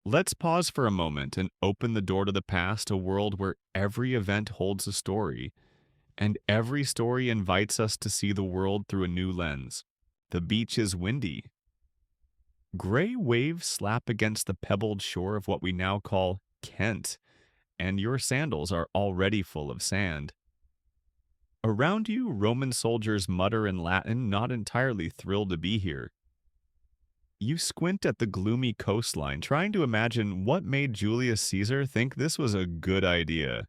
Let's pause for a moment and open the door to the past, a world where every event holds a story, and every story invites us to see the world through a new lens. The beach is windy. Gray waves slap against the pebbled shore of what we now call Kent, and your sandals are already full of sand. Around you, Roman soldiers mutter in Latin, not entirely thrilled to be here. You squint at the gloomy coastline, trying to imagine what made Julius Caesar think this was a good idea.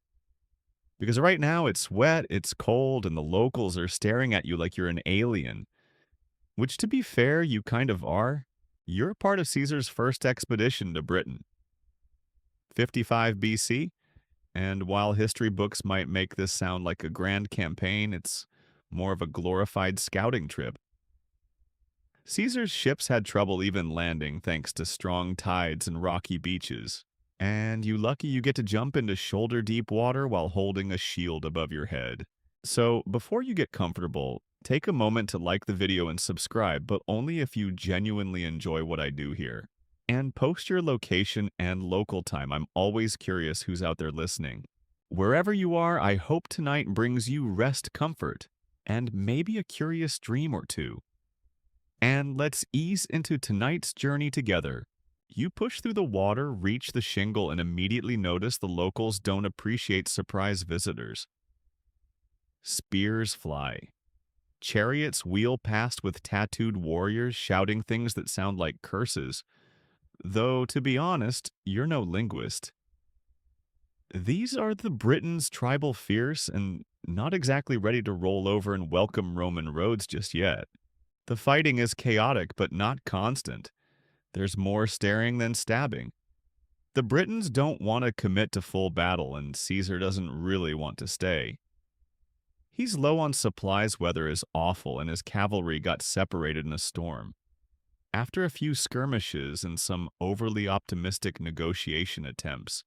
Because right now it's wet, it's cold, and the locals are staring at you like you're an alien. Which, to be fair, you kind of are. You're part of Caesar's first expedition to Britain. 55 BC, and while history books might make this sound like a grand campaign, it's more of a glorified scouting trip. Caesar's ships had trouble even landing thanks to strong tides and rocky beaches. And you lucky you get to jump into shoulder-deep water while holding a shield above your head. So, before you get comfortable, take a moment to like the video and subscribe, but only if you genuinely enjoy what I do here. And post your location and local time. I'm always curious who's out there listening. Wherever you are, I hope tonight brings you rest, comfort, and maybe a curious dream or two. And let's ease into tonight's journey together. You push through the water, reach the shingle, and immediately notice the locals don't appreciate surprise visitors. Spears fly. Chariots wheel past with tattooed warriors shouting things that sound like curses. Though, to be honest, you're no linguist. These are the Britons' tribal fierce and not exactly ready to roll over and welcome Roman roads just yet. The fighting is chaotic but not constant. There's more staring than stabbing. The Britons don't want to commit to full battle, and Caesar doesn't really want to stay. He's low on supplies, weather is awful, and his cavalry got separated in a storm. After a few skirmishes and some overly optimistic negotiation attempts,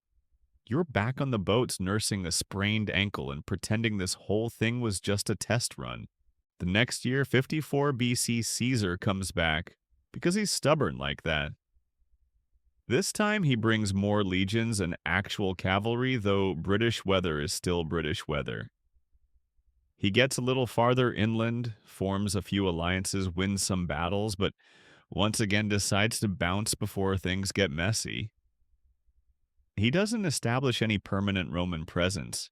you're back on the boats nursing a sprained ankle and pretending this whole thing was just a test run. The next year, 54 BC, Caesar comes back because he's stubborn like that. This time he brings more legions and actual cavalry, though British weather is still British weather. He gets a little farther inland, forms a few alliances, wins some battles, but once again decides to bounce before things get messy. He doesn't establish any permanent Roman presence.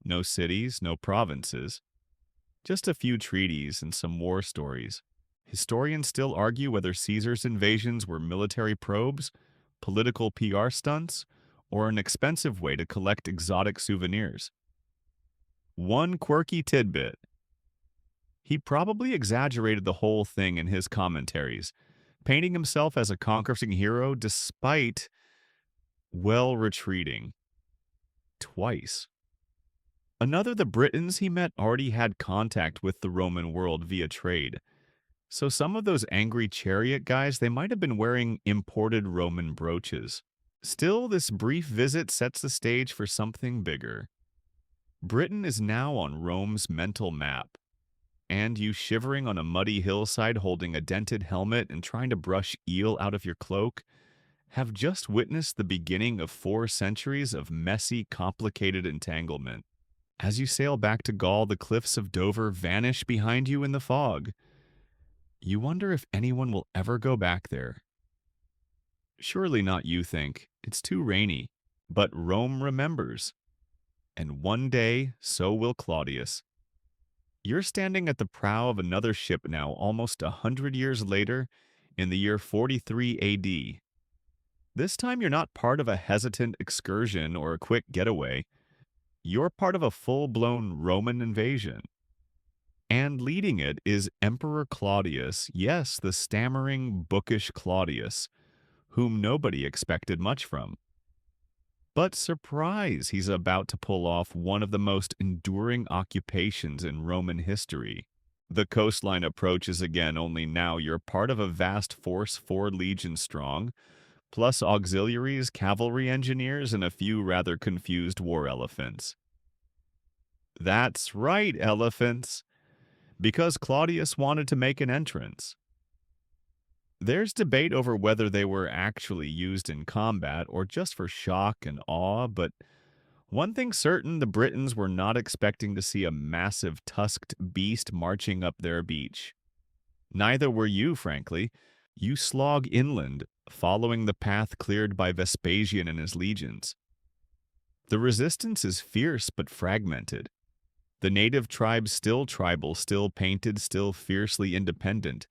No cities, no provinces. Just a few treaties and some war stories. Historians still argue whether Caesar's invasions were military probes, political PR stunts, or an expensive way to collect exotic souvenirs. One quirky tidbit. He probably exaggerated the whole thing in his commentaries, painting himself as a conquering hero despite, well, retreating. Twice. Another, the Britons he met already had contact with the Roman world via trade. So some of those angry chariot guys, they might have been wearing imported Roman brooches. Still, this brief visit sets the stage for something bigger. Britain is now on Rome's mental map, and you shivering on a muddy hillside holding a dented helmet and trying to brush eel out of your cloak have just witnessed the beginning of 4 centuries of messy, complicated entanglement. As you sail back to Gaul, the cliffs of Dover vanish behind you in the fog. You wonder if anyone will ever go back there. Surely not, you think. It's too rainy. But Rome remembers. And one day, so will Claudius. You're standing at the prow of another ship now, almost 100 years later, in the year 43 AD. This time you're not part of a hesitant excursion or a quick getaway. You're part of a full-blown Roman invasion. And leading it is Emperor Claudius, yes, the stammering, bookish Claudius, whom nobody expected much from. But surprise, he's about to pull off one of the most enduring occupations in Roman history. The coastline approaches again, only now you're part of a vast force 4 legions strong, plus auxiliaries, cavalry engineers, and a few rather confused war elephants. That's right, elephants, because Claudius wanted to make an entrance. There's debate over whether they were actually used in combat or just for shock and awe, but one thing's certain, the Britons were not expecting to see a massive tusked beast marching up their beach. Neither were you, frankly. You slog inland, following the path cleared by Vespasian and his legions. The resistance is fierce but fragmented. The native tribes still tribal, still painted, still fiercely independent,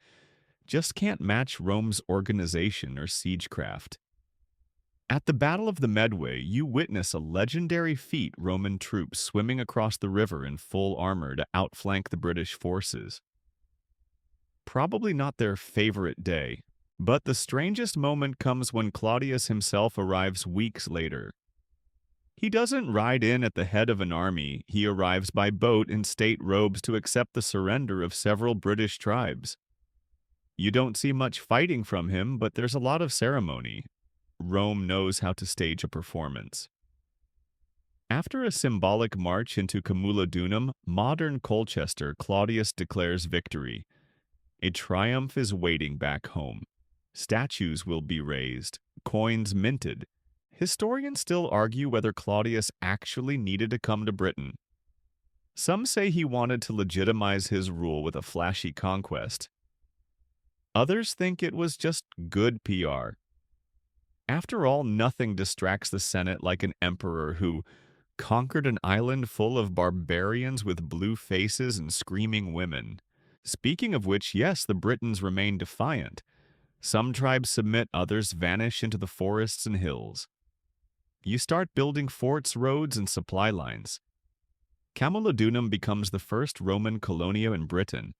just can't match Rome's organization or siegecraft. At the Battle of the Medway, you witness a legendary feat: Roman troops swimming across the river in full armor to outflank the British forces. Probably not their favorite day, but the strangest moment comes when Claudius himself arrives weeks later. He doesn't ride in at the head of an army, he arrives by boat in state robes to accept the surrender of several British tribes. You don't see much fighting from him, but there's a lot of ceremony. Rome knows how to stage a performance. After a symbolic march into Camulodunum, modern Colchester, Claudius declares victory. A triumph is waiting back home. Statues will be raised, coins minted. Historians still argue whether Claudius actually needed to come to Britain. Some say he wanted to legitimize his rule with a flashy conquest. Others think it was just good PR. After all, nothing distracts the Senate like an emperor who conquered an island full of barbarians with blue faces and screaming women. Speaking of which, yes, the Britons remain defiant. Some tribes submit, others vanish into the forests and hills. You start building forts, roads, and supply lines. Camulodunum becomes the first Roman colonia in Britain,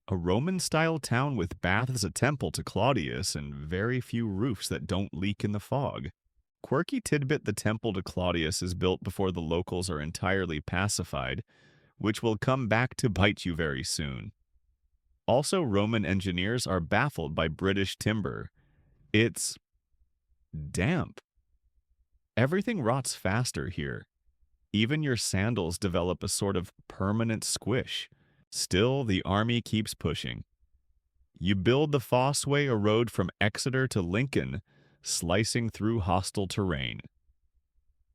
a Roman-style town with baths, a temple to Claudius, and very few roofs that don't leak in the fog. Quirky tidbit: the temple to Claudius is built before the locals are entirely pacified, which will come back to bite you very soon. Also, Roman engineers are baffled by British timber. It's damp. Everything rots faster here. Even your sandals develop a sort of permanent squish. Still, the army keeps pushing. You build the Fossway, a road from Exeter to Lincoln, slicing through hostile terrain.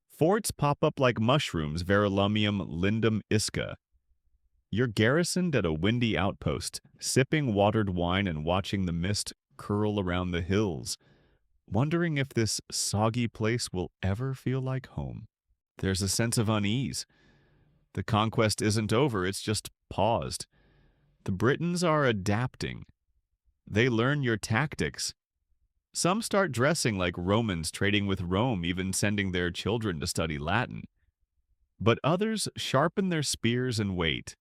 Forts pop up like mushrooms: Verulamium, Lindum, Isca. You're garrisoned at a windy outpost, sipping watered wine and watching the mist curl around the hills, wondering if this soggy place will ever feel like home. There's a sense of unease. The conquest isn't over, it's just paused. The Britons are adapting. They learn your tactics. Some start dressing like Romans, trading with Rome, even sending their children to study Latin. But others sharpen their spears and wait.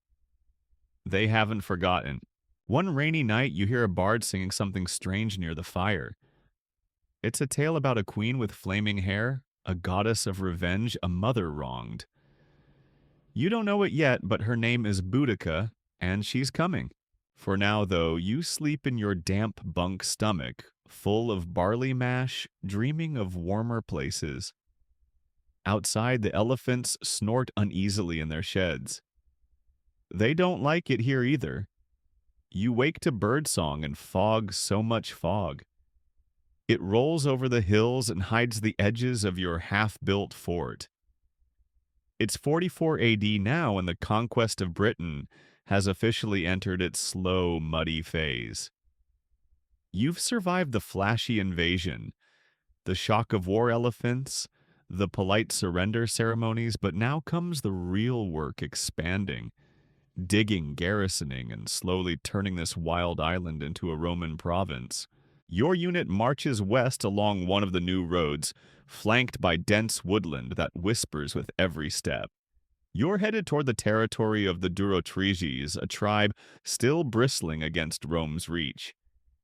They haven't forgotten. One rainy night, you hear a bard singing something strange near the fire. It's a tale about a queen with flaming hair, a goddess of revenge, a mother wronged. You don't know it yet, but her name is Boudica, and she's coming. For now, though, you sleep in your damp bunk stomach, full of barley mash, dreaming of warmer places. Outside, the elephants snort uneasily in their sheds. They don't like it here either. You wake to birdsong and fog, so much fog. It rolls over the hills and hides the edges of your half-built fort. It's 44 AD now, and the conquest of Britain has officially entered its slow, muddy phase. You've survived the flashy invasion, the shock of war elephants, the polite surrender ceremonies, but now comes the real work: expanding, digging, garrisoning, and slowly turning this wild island into a Roman province. Your unit marches west along one of the new roads, flanked by dense woodland that whispers with every step. You're headed toward the territory of the Durotriges, a tribe still bristling against Rome's reach.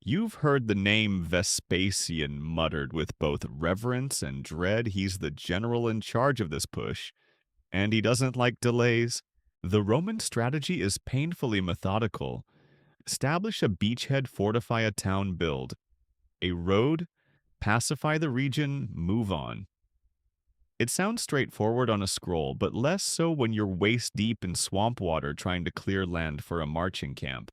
You've heard the name Vespasian muttered with both reverence and dread. He's the general in charge of this push, and he doesn't like delays. The Roman strategy is painfully methodical. Establish a beachhead, fortify a town, build a road, pacify the region, move on. It sounds straightforward on a scroll, but less so when you're waist deep in swamp water trying to clear land for a marching camp.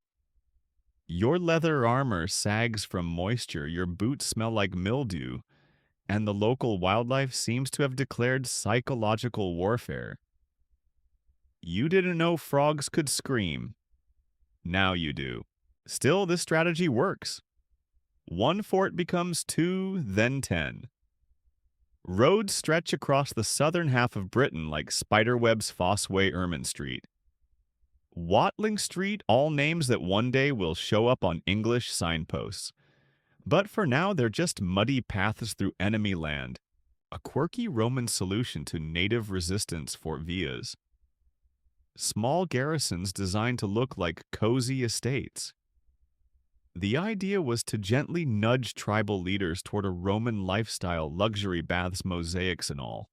Your leather armor sags from moisture, your boots smell like mildew, and the local wildlife seems to have declared psychological warfare. You didn't know frogs could scream. Now you do. Still, this strategy works. One fort becomes two, then 10. Roads stretch across the southern half of Britain like spiderwebs Fossway Ermine Street. Watling Street, all names that one day will show up on English signposts. But for now, they're just muddy paths through enemy land, a quirky Roman solution to native resistance Fort Villas. Small garrisons designed to look like cozy estates. The idea was to gently nudge tribal leaders toward a Roman lifestyle, luxury baths, mosaics, and all.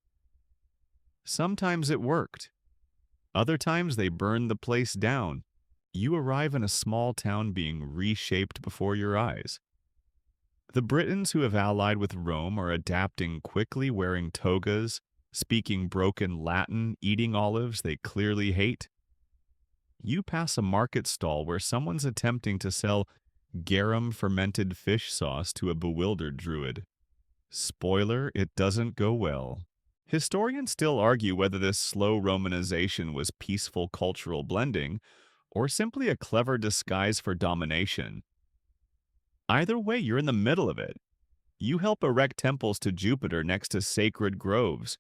Sometimes it worked. Other times they burned the place down. You arrive in a small town being reshaped before your eyes. The Britons who have allied with Rome are adapting quickly, wearing togas, speaking broken Latin, eating olives they clearly hate. You pass a market stall where someone's attempting to sell garum fermented fish sauce to a bewildered druid. Spoiler, it doesn't go well. Historians still argue whether this slow Romanization was peaceful cultural blending or simply a clever disguise for domination. Either way, you're in the middle of it. You help erect temples to Jupiter next to sacred groves.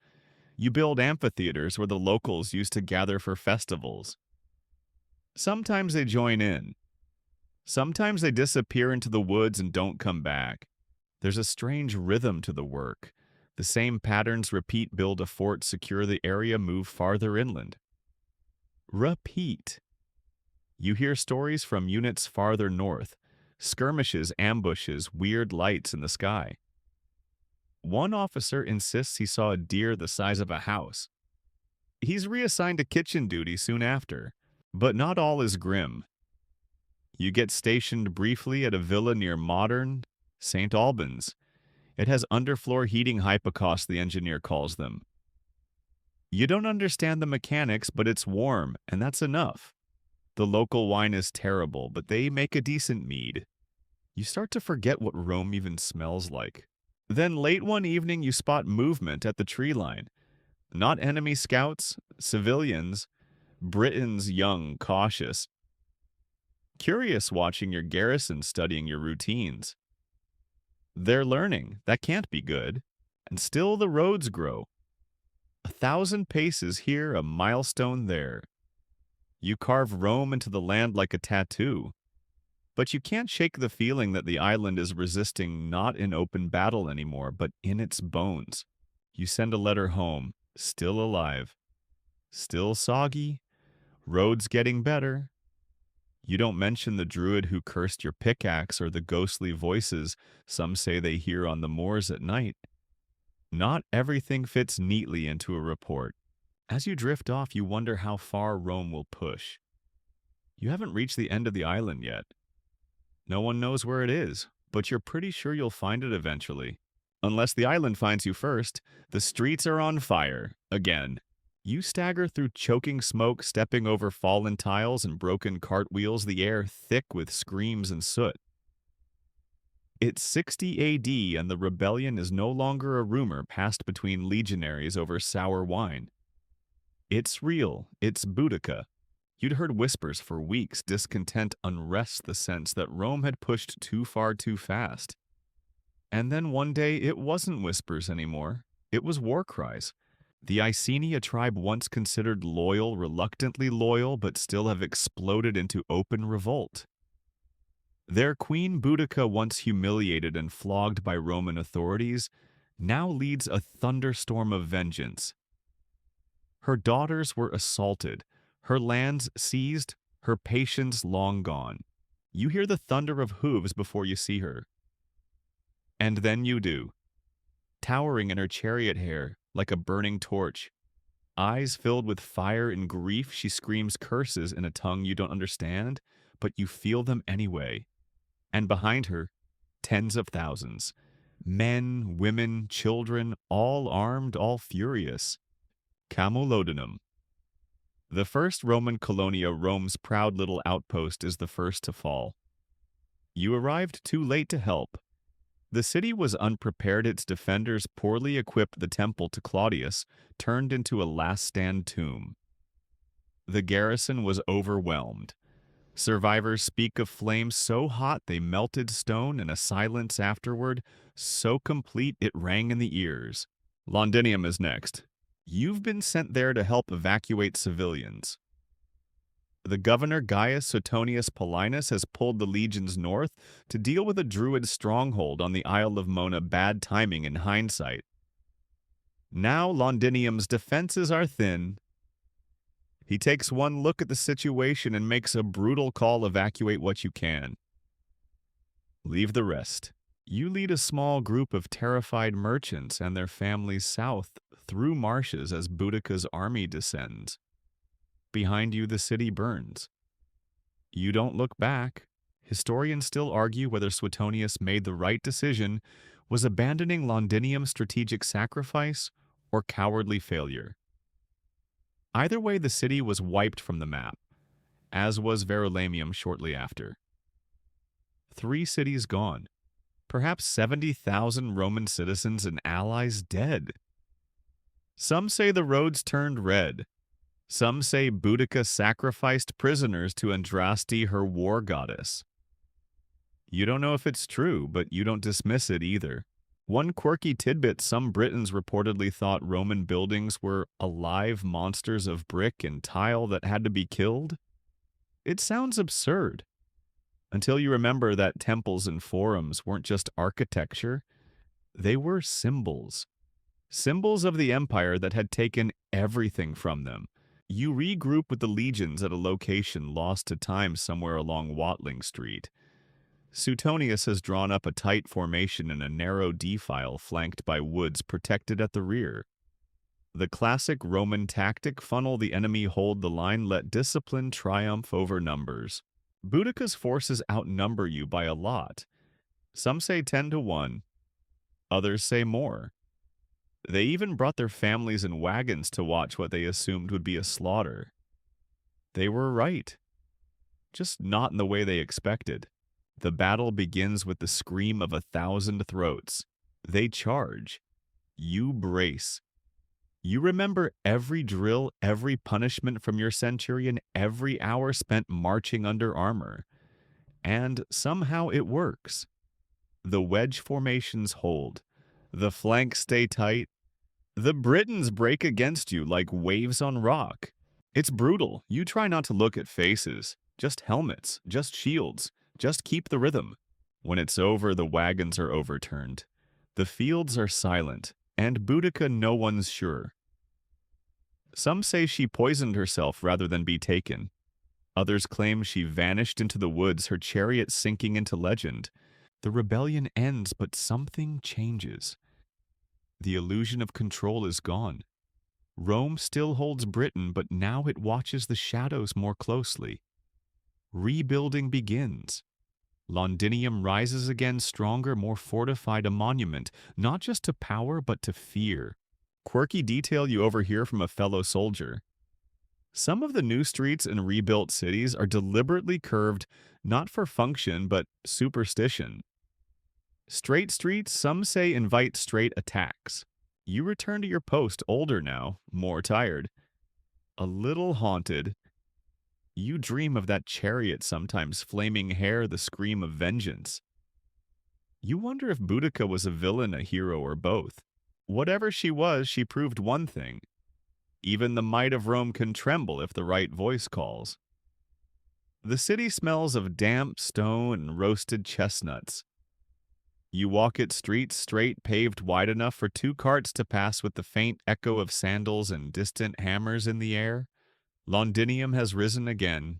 You build amphitheaters where the locals used to gather for festivals. Sometimes they join in. Sometimes they disappear into the woods and don't come back. There's a strange rhythm to the work. The same patterns repeat: build a fort, secure the area, move farther inland. Repeat. You hear stories from units farther north, skirmishes, ambushes, weird lights in the sky. One officer insists he saw a deer the size of a house. He's reassigned to kitchen duty soon after, but not all is grim. You get stationed briefly at a villa near modern St. Albans. It has underfloor heating hypocausts, the engineer calls them. You don't understand the mechanics, but it's warm, and that's enough. The local wine is terrible, but they make a decent mead. You start to forget what Rome even smells like. Then late one evening you spot movement at the tree line. Not enemy scouts, civilians, Britons young, cautious. Curious watching your garrison studying your routines. They're learning, that can't be good. And still the roads grow. 1,000 paces here, a milestone there. You carve Rome into the land like a tattoo. But you can't shake the feeling that the island is resisting not in open battle anymore, but in its bones. You send a letter home, still alive. Still soggy, roads getting better. You don't mention the druid who cursed your pickaxe or the ghostly voices some say they hear on the moors at night. Not everything fits neatly into a report. As you drift off, you wonder how far Rome will push. You haven't reached the end of the island yet. No one knows where it is, but you're pretty sure you'll find it eventually. Unless the island finds you first. The streets are on fire, again. You stagger through choking smoke, stepping over fallen tiles and broken cartwheels, the air thick with screams and soot. It's 60 AD, and the rebellion is no longer a rumor passed between legionaries over sour wine. It's real. It's Boudica. You'd heard whispers for weeks, discontent, unrest, the sense that Rome had pushed too far too fast. And then one day it wasn't whispers anymore. It was war cries. The Iceni, a tribe once considered loyal, reluctantly loyal, but still have exploded into open revolt. Their queen Boudica, once humiliated and flogged by Roman authorities, now leads a thunderstorm of vengeance. Her daughters were assaulted, her lands seized, her patience long gone. You hear the thunder of hooves before you see her. And then you do. Towering in her chariot hair, like a burning torch. Eyes filled with fire and grief, she screams curses in a tongue you don't understand, but you feel them anyway. And behind her, tens of thousands. Men, women, children, all armed, all furious. Camulodunum. The first Roman colonia, Rome's proud little outpost, is the first to fall. You arrived too late to help. The city was unprepared, its defenders poorly equipped the temple to Claudius, turned into a last-stand tomb. The garrison was overwhelmed. Survivors speak of flames so hot they melted stone and a silence afterward so complete it rang in the ears. Londinium is next. You've been sent there to help evacuate civilians. The governor Gaius Suetonius Paulinus has pulled the legions north to deal with a druid stronghold on the Isle of Mona. Bad timing in hindsight. Now Londinium's defenses are thin. He takes one look at the situation and makes a brutal call: evacuate what you can. Leave the rest. You lead a small group of terrified merchants and their families south through marshes as Boudicca's army descends. Behind you, the city burns. You don't look back. Historians still argue whether Suetonius made the right decision, was abandoning Londinium's strategic sacrifice, or cowardly failure. Either way, the city was wiped from the map, as was Verulamium shortly after. 3 cities gone, perhaps 70,000 Roman citizens and allies dead. Some say the roads turned red. Some say Boudicca sacrificed prisoners to Andraste, her war goddess. You don't know if it's true, but you don't dismiss it either. One quirky tidbit: some Britons reportedly thought Roman buildings were alive monsters of brick and tile that had to be killed. It sounds absurd, until you remember that temples and forums weren't just architecture, they were symbols. Symbols of the empire that had taken everything from them. You regroup with the legions at a location lost to time somewhere along Watling Street. Suetonius has drawn up a tight formation in a narrow defile flanked by woods protected at the rear. The classic Roman tactic: funnel the enemy, hold the line, let discipline triumph over numbers. Boudicca's forces outnumber you by a lot. Some say 10-1, others say more. They even brought their families in wagons to watch what they assumed would be a slaughter. They were right, just not in the way they expected. The battle begins with the scream of 1,000 throats. They charge. You brace. You remember every drill, every punishment from your centurion, every hour spent marching under armor. And somehow it works. The wedge formations hold. The flanks stay tight. The Britons break against you like waves on rock. It's brutal. You try not to look at faces. Just helmets. Just shields. Just keep the rhythm. When it's over, the wagons are overturned. The fields are silent, and Boudicca no one's sure. Some say she poisoned herself rather than be taken. Others claim she vanished into the woods, her chariot sinking into legend. The rebellion ends, but something changes. The illusion of control is gone. Rome still holds Britain, but now it watches the shadows more closely. Rebuilding begins. Londinium rises again, stronger, more fortified, a monument, not just to power, but to fear. Quirky detail you overhear from a fellow soldier. Some of the new streets in rebuilt cities are deliberately curved, not for function, but superstition. Straight streets, some say, invite straight attacks. You return to your post, older now, more tired, a little haunted. You dream of that chariot sometimes, flaming hair, the scream of vengeance. You wonder if Boudicca was a villain, a hero, or both. Whatever she was, she proved one thing. Even the might of Rome can tremble if the right voice calls. The city smells of damp stone and roasted chestnuts. You walk its streets straight, paved wide enough for 2 carts to pass, with the faint echo of sandals and distant hammers in the air. Londinium has risen again.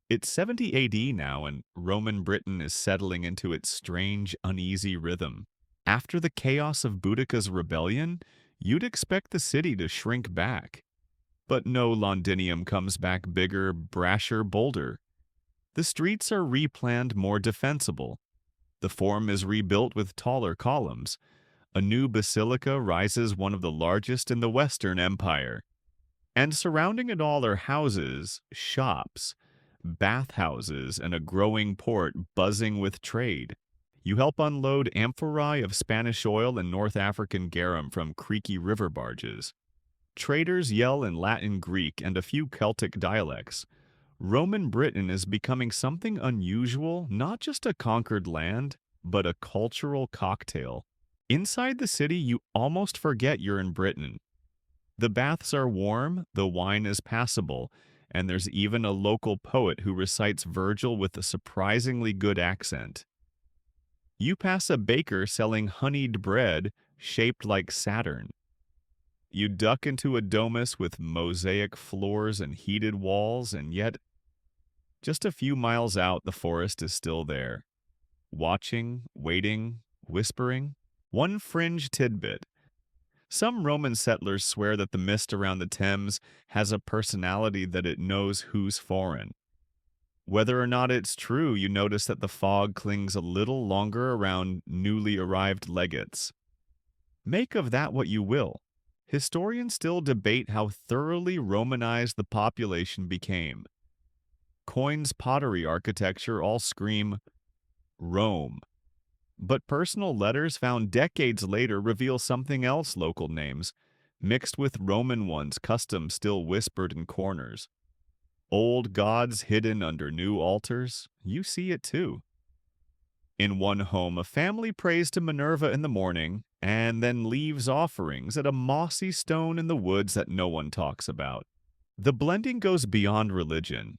It's 70 AD now, and Roman Britain is settling into its strange, uneasy rhythm. After the chaos of Boudicca's rebellion, you'd expect the city to shrink back. But no, Londinium comes back bigger, brasher, bolder. The streets are replanned, more defensible. The Forum is rebuilt with taller columns. A new basilica rises, one of the largest in the Western Empire. And surrounding it all are houses, shops, bathhouses, and a growing port buzzing with trade. You help unload amphorae of Spanish oil and North African garum from creaky river barges. Traders yell in Latin, Greek, and a few Celtic dialects. Roman Britain is becoming something unusual, not just a conquered land, but a cultural cocktail. Inside the city, you almost forget you're in Britain. The baths are warm, the wine is passable, and there's even a local poet who recites Virgil with a surprisingly good accent. You pass a baker selling honeyed bread shaped like Saturn. You duck into a domus with mosaic floors and heated walls, and yet, just a few miles out, the forest is still there. Watching, waiting, whispering. One fringe tidbit. Some Roman settlers swear that the mist around the Thames has a personality that it knows who's foreign. Whether or not it's true, you notice that the fog clings a little longer around newly arrived legates. Make of that what you will. Historians still debate how thoroughly Romanized the population became. Coins, pottery, architecture all scream Rome. But personal letters found decades later reveal something else: local names, mixed with Roman ones, custom still whispered in corners. Old gods hidden under new altars, you see it too. In one home, a family prays to Minerva in the morning and then leaves offerings at a mossy stone in the woods that no one talks about. The blending goes beyond religion.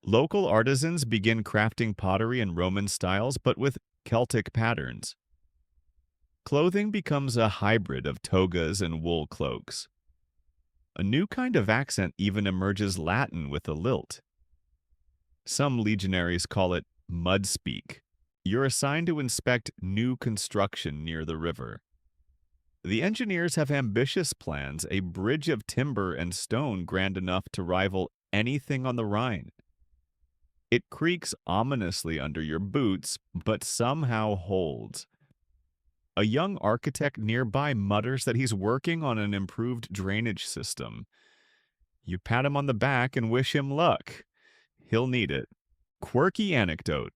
Local artisans begin crafting pottery in Roman styles, but with Celtic patterns. Clothing becomes a hybrid of togas and wool cloaks. A new kind of accent even emerges: Latin with a lilt. Some legionaries call it mud speak. You're assigned to inspect new construction near the river. The engineers have ambitious plans: a bridge of timber and stone grand enough to rival anything on the Rhine. It creaks ominously under your boots, but somehow holds. A young architect nearby mutters that he's working on an improved drainage system. You pat him on the back and wish him luck. He'll need it. Quirky anecdote.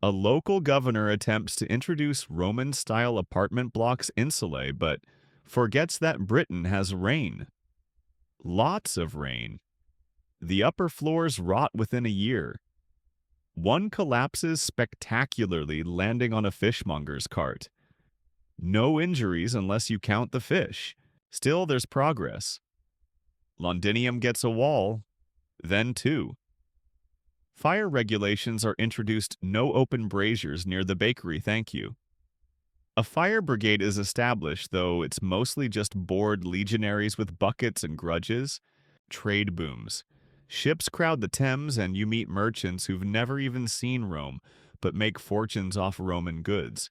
A local governor attempts to introduce Roman-style apartment blocks insulae, but forgets that Britain has rain. Lots of rain. The upper floors rot within a year. One collapses spectacularly, landing on a fishmonger's cart. No injuries unless you count the fish. Still, there's progress. Londinium gets a wall, then two. Fire regulations are introduced: no open braziers near the bakery, thank you. A fire brigade is established, though it's mostly just bored legionaries with buckets and grudges. Trade booms. Ships crowd the Thames, and you meet merchants who've never even seen Rome, but make fortunes off Roman goods.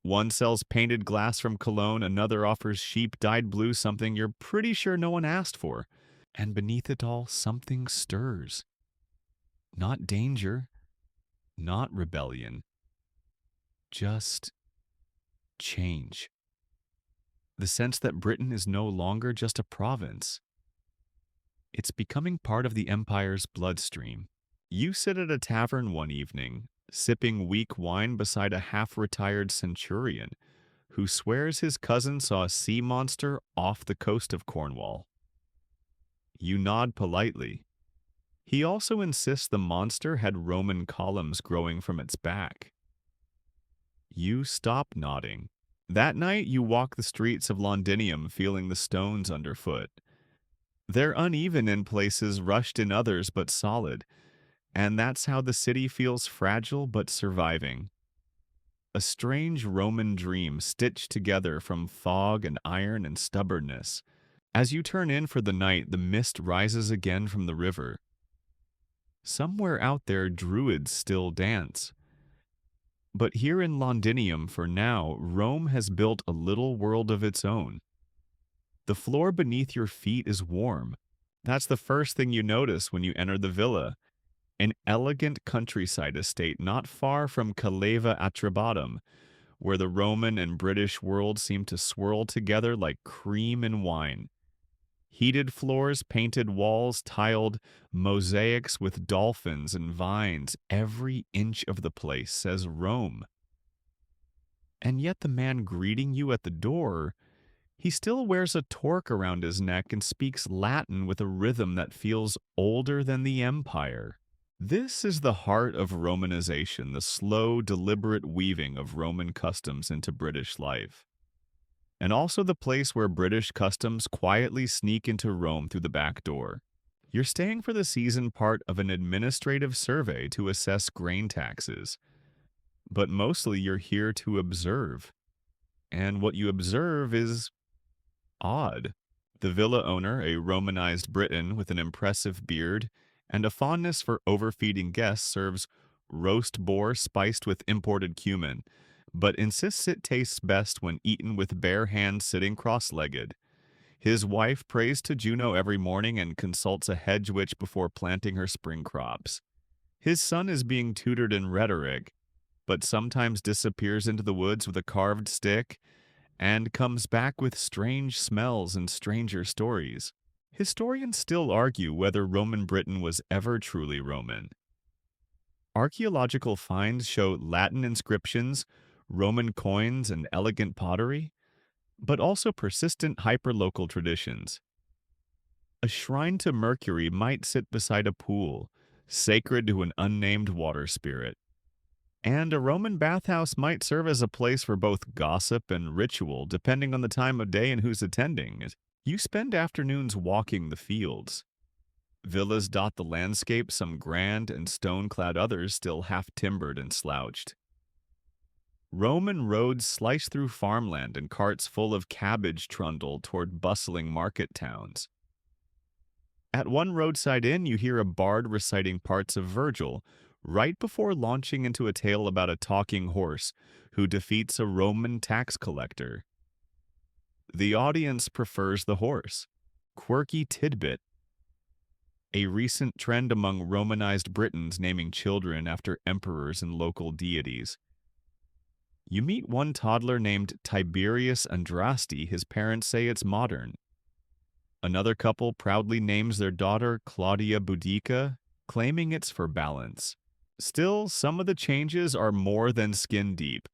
One sells painted glass from Cologne, another offers sheep dyed blue, something you're pretty sure no one asked for. And beneath it all, something stirs. Not danger, not rebellion, just change. The sense that Britain is no longer just a province. It's becoming part of the empire's bloodstream. You sit at a tavern one evening, sipping weak wine beside a half-retired centurion who swears his cousin saw a sea monster off the coast of Cornwall. You nod politely. He also insists the monster had Roman columns growing from its back. You stop nodding. That night, you walk the streets of Londinium feeling the stones underfoot. They're uneven in places, rushed in others, but solid. And that's how the city feels: fragile but surviving. A strange Roman dream stitched together from fog and iron and stubbornness. As you turn in for the night, the mist rises again from the river. Somewhere out there, druids still dance. But here in Londinium, for now, Rome has built a little world of its own. The floor beneath your feet is warm. That's the first thing you notice when you enter the villa. An elegant countryside estate not far from Caleva Atribatum, where the Roman and British worlds seem to swirl together like cream and wine. Heated floors, painted walls, tiled mosaics with dolphins and vines. Every inch of the place says Rome. And yet the man greeting you at the door, he still wears a torque around his neck and speaks Latin with a rhythm that feels older than the empire. This is the heart of Romanization, the slow, deliberate weaving of Roman customs into British life. And also the place where British customs quietly sneak into Rome through the back door. You're staying for the season part of an administrative survey to assess grain taxes, but mostly you're here to observe. And what you observe is odd. The villa owner, a Romanized Briton with an impressive beard and a fondness for overfeeding guests, serves roast boar spiced with imported cumin, but insists it tastes best when eaten with bare hands sitting cross-legged. His wife prays to Juno every morning and consults a hedge witch before planting her spring crops. His son is being tutored in rhetoric, but sometimes disappears into the woods with a carved stick and comes back with strange smells and stranger stories. Historians still argue whether Roman Britain was ever truly Roman. Archaeological finds show Latin inscriptions, Roman coins, and elegant pottery, but also persistent hyperlocal traditions. A shrine to Mercury might sit beside a pool, sacred to an unnamed water spirit. And a Roman bathhouse might serve as a place for both gossip and ritual, depending on the time of day and who's attending. You spend afternoons walking the fields. Villas dot the landscape, some grand and stone-clad, others still half-timbered and slouched. Roman roads slice through farmland and carts full of cabbage trundle toward bustling market towns. At one roadside inn, you hear a bard reciting parts of Virgil, right before launching into a tale about a talking horse who defeats a Roman tax collector. The audience prefers the horse. Quirky tidbit. A recent trend among Romanized Britons naming children after emperors and local deities. You meet one toddler named Tiberius Andraste. His parents say it's modern. Another couple proudly names their daughter Claudia Boudica, claiming it's for balance. Still, some of the changes are more than skin deep.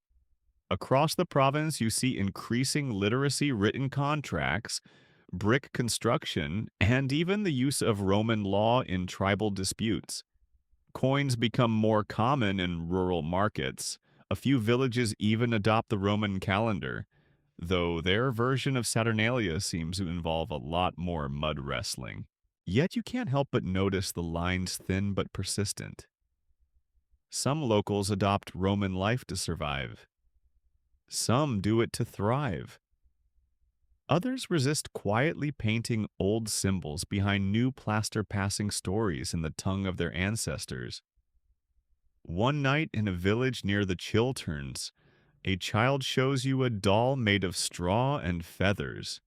Across the province, you see increasing literacy written contracts, brick construction, and even the use of Roman law in tribal disputes. Coins become more common in rural markets. A few villages even adopt the Roman calendar, though their version of Saturnalia seems to involve a lot more mud wrestling. Yet you can't help but notice the lines thin but persistent. Some locals adopt Roman life to survive. Some do it to thrive. Others resist quietly painting old symbols behind new plaster passing stories in the tongue of their ancestors. One night in a village near the Chilterns, a child shows you a doll made of straw and feathers.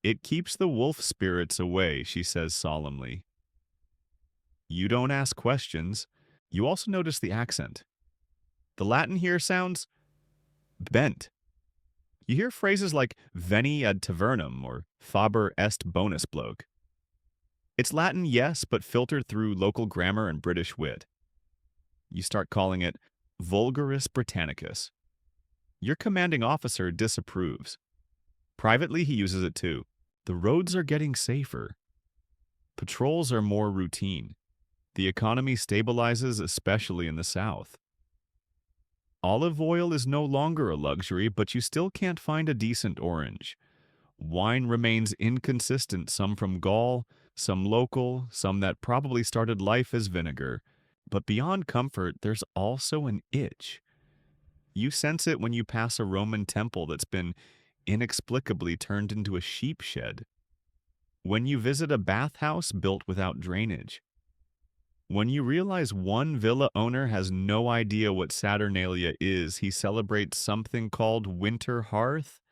"It keeps the wolf spirits away," she says solemnly. You don't ask questions. You also notice the accent. The Latin here sounds bent. You hear phrases like veni ad tavernum or faber est bonus bloke. It's Latin, yes, but filtered through local grammar and British wit. You start calling it vulgaris Britannicus. Your commanding officer disapproves. Privately, he uses it too. The roads are getting safer. Patrols are more routine. The economy stabilizes, especially in the South. Olive oil is no longer a luxury, but you still can't find a decent orange. Wine remains inconsistent, some from Gaul, some local, some that probably started life as vinegar. But beyond comfort, there's also an itch. You sense it when you pass a Roman temple that's been inexplicably turned into a sheep shed. When you visit a bathhouse built without drainage. When you realize one villa owner has no idea what Saturnalia is, he celebrates something called Winter Hearth,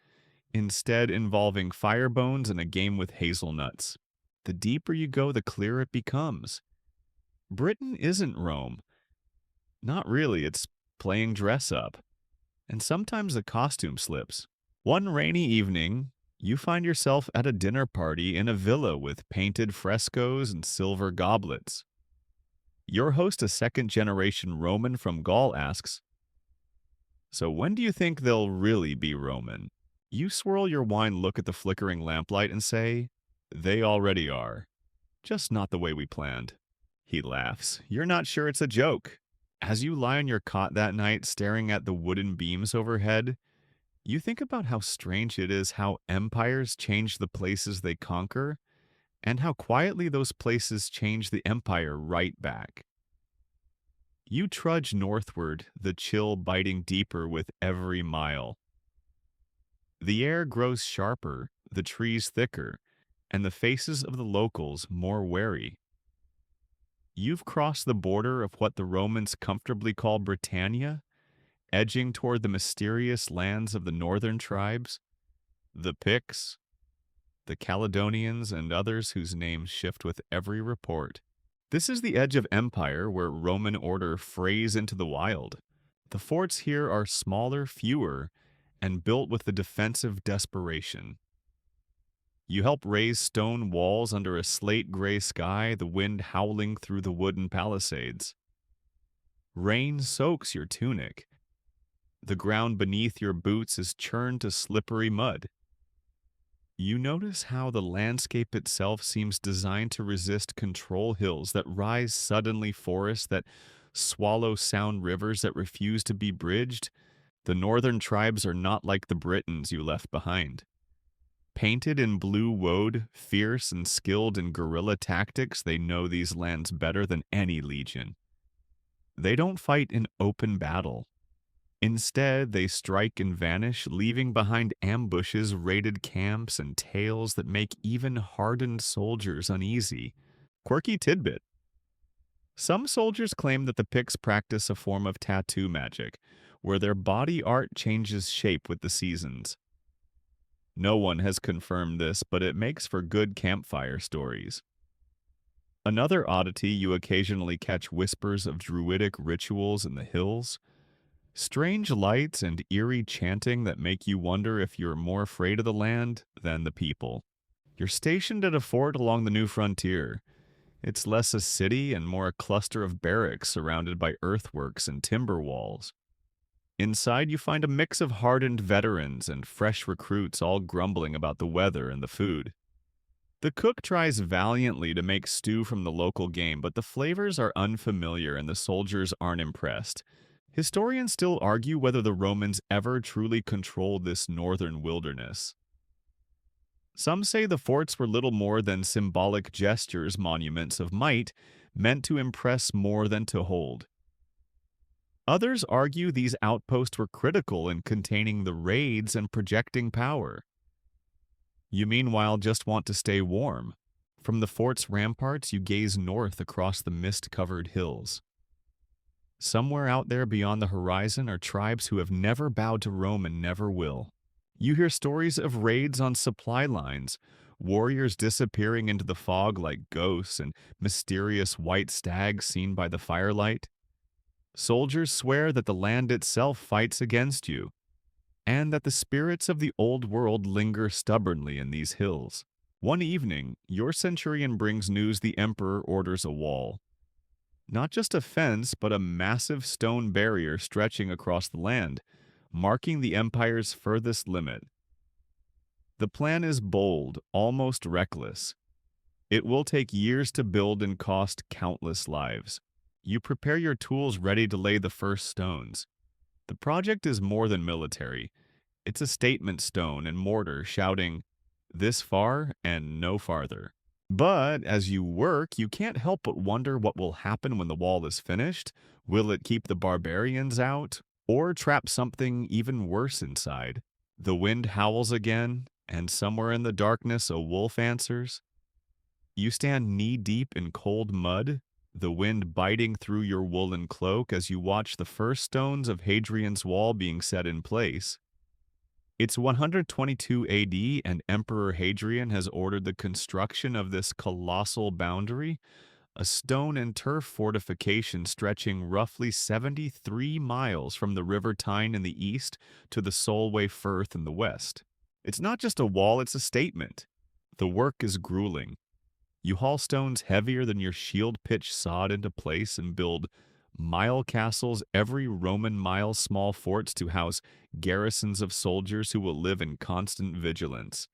instead involving fire bones and a game with hazelnuts. The deeper you go, the clearer it becomes. Britain isn't Rome. Not really, it's playing dress up. And sometimes the costume slips. One rainy evening, You find yourself at a dinner party in a villa with painted frescoes and silver goblets. Your host, a second generation Roman from Gaul, asks, "So when do you think they'll really be Roman?" You swirl your wine, look at the flickering lamplight, and say, "They already are. Just not the way we planned." He laughs. You're not sure it's a joke. As you lie on your cot that night, staring at the wooden beams overhead, you think about how strange it is how empires change the places they conquer, and how quietly those places change the empire right back. You trudge northward, the chill biting deeper with every mile. The air grows sharper, the trees thicker, and the faces of the locals more wary. You've crossed the border of what the Romans comfortably call Britannia, edging toward the mysterious lands of the northern tribes, the Picts, the Caledonians, and others whose names shift with every report. This is the edge of empire where Roman order frays into the wild. The forts here are smaller, fewer, and built with the defensive desperation. You help raise stone walls under a slate-gray sky, the wind howling through the wooden palisades. Rain soaks your tunic. The ground beneath your boots is churned to slippery mud. You notice how the landscape itself seems designed to resist control hills that rise suddenly, forests that swallow sound rivers that refuse to be bridged. The northern tribes are not like the Britons you left behind. Painted in blue woad, fierce and skilled in guerrilla tactics, they know these lands better than any legion. They don't fight in open battle. Instead, they strike and vanish, leaving behind ambushes, raided camps, and tales that make even hardened soldiers uneasy. Quirky tidbit. Some soldiers claim that the Picts practice a form of tattoo magic, where their body art changes shape with the seasons. No one has confirmed this, but it makes for good campfire stories. Another oddity, you occasionally catch whispers of druidic rituals in the hills. Strange lights and eerie chanting that make you wonder if you're more afraid of the land than the people. You're stationed at a fort along the new frontier. It's less a city and more a cluster of barracks surrounded by earthworks and timber walls. Inside, you find a mix of hardened veterans and fresh recruits all grumbling about the weather and the food. The cook tries valiantly to make stew from the local game, but the flavors are unfamiliar and the soldiers aren't impressed. Historians still argue whether the Romans ever truly controlled this northern wilderness. Some say the forts were little more than symbolic gestures, monuments of might, meant to impress more than to hold. Others argue these outposts were critical in containing the raids and projecting power. You meanwhile just want to stay warm. From the fort's ramparts, you gaze north across the mist-covered hills. Somewhere out there beyond the horizon are tribes who have never bowed to Rome and never will. You hear stories of raids on supply lines, warriors disappearing into the fog like ghosts, and mysterious white stags seen by the firelight. Soldiers swear that the land itself fights against you, and that the spirits of the old world linger stubbornly in these hills. One evening, your centurion brings news the emperor orders a wall. Not just a fence, but a massive stone barrier stretching across the land, marking the empire's furthest limit. The plan is bold, almost reckless. It will take years to build and cost countless lives. You prepare your tools ready to lay the first stones. The project is more than military. It's a statement stone and mortar shouting, "This far and no farther." But as you work, you can't help but wonder what will happen when the wall is finished. Will it keep the barbarians out, or trap something even worse inside? The wind howls again, and somewhere in the darkness a wolf answers. You stand knee-deep in cold mud, the wind biting through your woolen cloak as you watch the first stones of Hadrian's wall being set in place. It's 122 AD, and Emperor Hadrian has ordered the construction of this colossal boundary, a stone and turf fortification stretching roughly 73 miles from the River Tyne in the east to the Solway Firth in the west. It's not just a wall, it's a statement. The work is grueling. You haul stones heavier than your shield pitch sod into place and build mile castles, every Roman mile small forts to house garrisons of soldiers who will live in constant vigilance.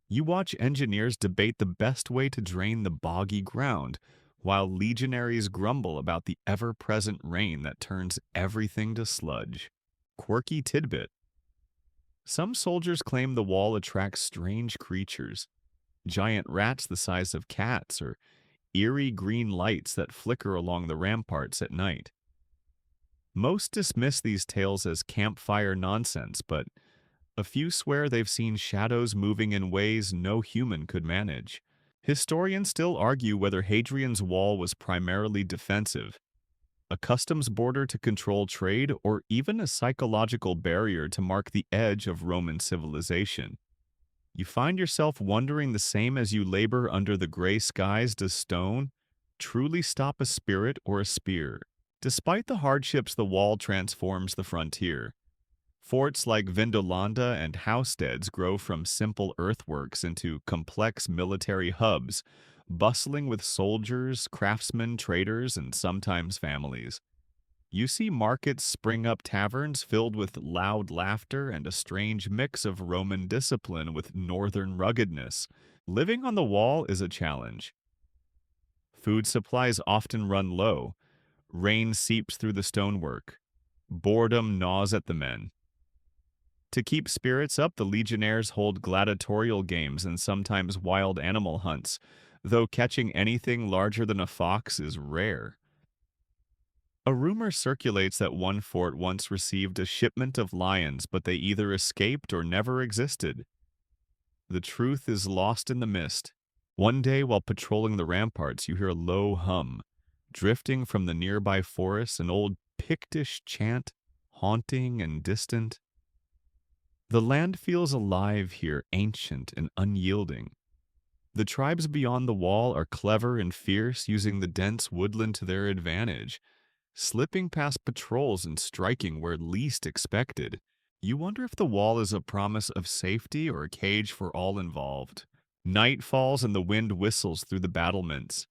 You watch engineers debate the best way to drain the boggy ground, while legionaries grumble about the ever-present rain that turns everything to sludge. Quirky tidbit. Some soldiers claim the wall attracts strange creatures, giant rats the size of cats, or eerie green lights that flicker along the ramparts at night. Most dismiss these tales as campfire nonsense, but a few swear they've seen shadows moving in ways no human could manage. Historians still argue whether Hadrian's Wall was primarily defensive, a customs border to control trade, or even a psychological barrier to mark the edge of Roman civilization. You find yourself wondering the same as you labor under the gray skies: does stone truly stop a spirit or a spear? Despite the hardships, the wall transforms the frontier. Forts like Vindolanda and Housesteads grow from simple earthworks into complex military hubs, bustling with soldiers, craftsmen, traders, and sometimes families. You see markets spring up, taverns filled with loud laughter and a strange mix of Roman discipline with northern ruggedness. Living on the wall is a challenge. Food supplies often run low. Rain seeps through the stonework. Boredom gnaws at the men. To keep spirits up, the legionnaires hold gladiatorial games and sometimes wild animal hunts, though catching anything larger than a fox is rare. A rumor circulates that one fort once received a shipment of lions, but they either escaped or never existed. The truth is lost in the mist. One day, while patrolling the ramparts, you hear a low hum, drifting from the nearby forest, an old Pictish chant, haunting and distant. The land feels alive here, ancient and unyielding. The tribes beyond the wall are clever and fierce, using the dense woodland to their advantage, slipping past patrols and striking where least expected. You wonder if the wall is a promise of safety or a cage for all involved. Night falls and the wind whistles through the battlements.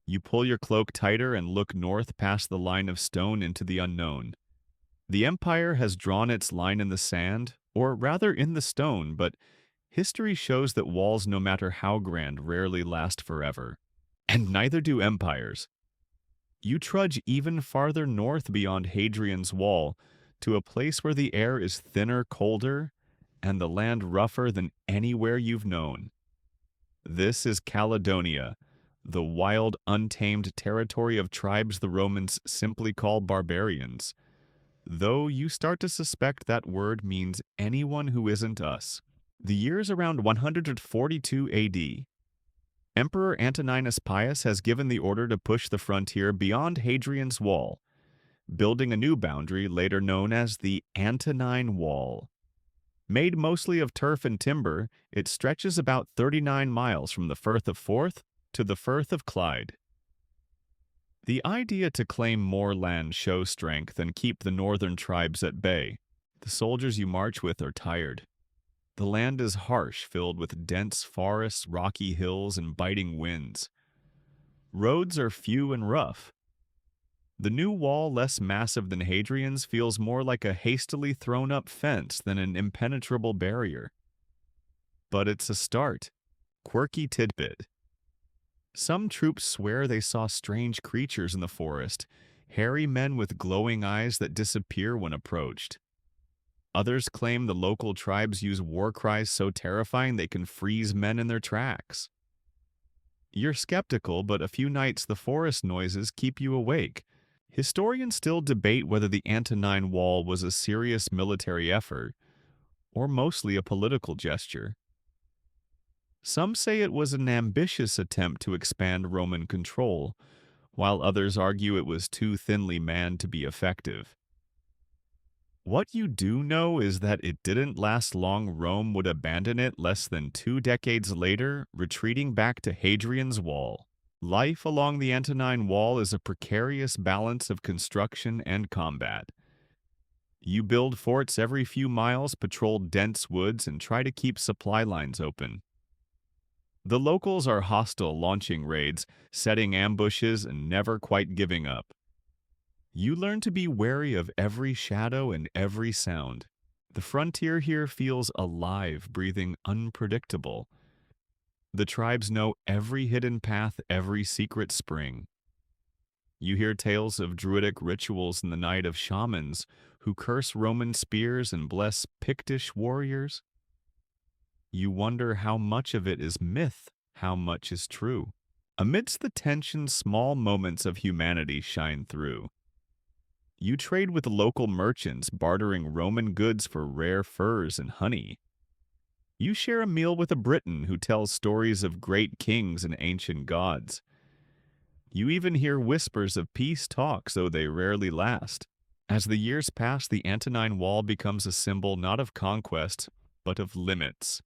You pull your cloak tighter and look north past the line of stone into the unknown. The Empire has drawn its line in the sand, or rather in the stone, but history shows that walls, no matter how grand, rarely last forever. And neither do empires. You trudge even farther north beyond Hadrian's Wall, to a place where the air is thinner, colder, and the land rougher than anywhere you've known. This is Caledonia, the wild, untamed territory of tribes the Romans simply call barbarians, though you start to suspect that word means anyone who isn't us. The year is around 142 AD. Emperor Antoninus Pius has given the order to push the frontier beyond Hadrian's Wall, building a new boundary later known as the Antonine Wall. Made mostly of turf and timber, it stretches about 39 miles from the Firth of Forth to the Firth of Clyde. The idea to claim more land shows strength and keep the northern tribes at bay. The soldiers you march with are tired. The land is harsh, filled with dense forests, rocky hills, and biting winds. Roads are few and rough. The new wall, less massive than Hadrian's, feels more like a hastily thrown-up fence than an impenetrable barrier. But it's a start. Quirky tidbit. Some troops swear they saw strange creatures in the forest, hairy men with glowing eyes that disappear when approached. Others claim the local tribes use war cries so terrifying they can freeze men in their tracks. You're skeptical, but a few nights the forest noises keep you awake. Historians still debate whether the Antonine Wall was a serious military effort, or mostly a political gesture. Some say it was an ambitious attempt to expand Roman control, while others argue it was too thinly manned to be effective. What you do know is that it didn't last long. Rome would abandon it less than 2 decades later, retreating back to Hadrian's Wall. Life along the Antonine Wall is a precarious balance of construction and combat. You build forts every few miles, patrol dense woods, and try to keep supply lines open. The locals are hostile, launching raids, setting ambushes, and never quite giving up. You learn to be wary of every shadow and every sound. The frontier here feels alive, breathing unpredictable. The tribes know every hidden path, every secret spring. You hear tales of druidic rituals in the night of shamans who curse Roman spears and bless Pictish warriors. You wonder how much of it is myth, how much is true. Amidst the tension, small moments of humanity shine through. You trade with local merchants, bartering Roman goods for rare furs and honey. You share a meal with a Briton who tells stories of great kings and ancient gods. You even hear whispers of peace talks, though they rarely last. As the years pass, the Antonine Wall becomes a symbol not of conquest, but of limits.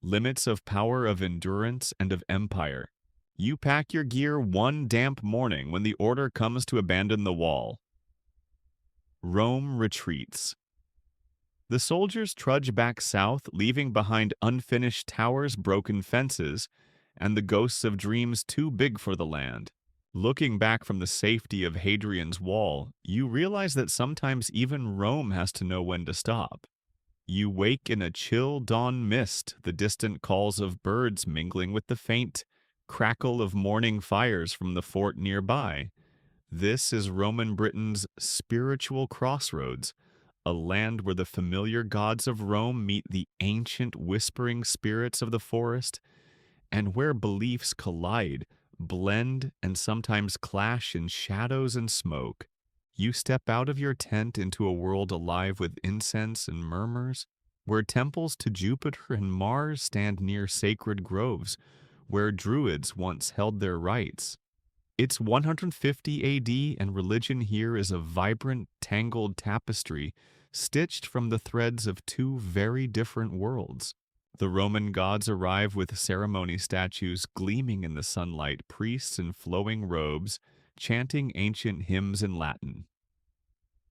Limits of power, of endurance, and of empire. You pack your gear one damp morning when the order comes to abandon the wall. Rome retreats. The soldiers trudge back south, leaving behind unfinished towers, broken fences, and the ghosts of dreams too big for the land. Looking back from the safety of Hadrian's Wall, you realize that sometimes even Rome has to know when to stop. You wake in a chill dawn mist, the distant calls of birds mingling with the faint crackle of morning fires from the fort nearby. This is Roman Britain's spiritual crossroads, a land where the familiar gods of Rome meet the ancient whispering spirits of the forest, and where beliefs collide, blend, and sometimes clash in shadows and smoke. You step out of your tent into a world alive with incense and murmurs, where temples to Jupiter and Mars stand near sacred groves, where druids once held their rites. It's 150 AD, and religion here is a vibrant, tangled tapestry stitched from the threads of two very different worlds. The Roman gods arrive with ceremony statues gleaming in the sunlight, priests in flowing robes, chanting ancient hymns in Latin.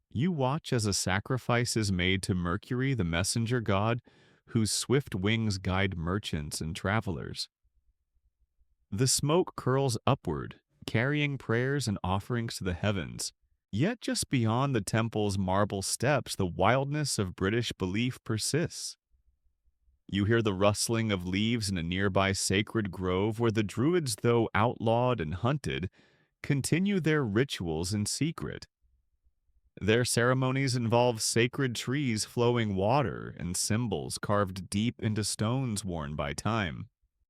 You watch as a sacrifice is made to Mercury, the messenger god, whose swift wings guide merchants and travelers. The smoke curls upward, carrying prayers and offerings to the heavens. Yet just beyond the temple's marble steps, the wildness of British belief persists. You hear the rustling of leaves in a nearby sacred grove where the druids, though outlawed and hunted, continue their rituals in secret. Their ceremonies involve sacred trees flowing water and symbols carved deep into stones worn by time.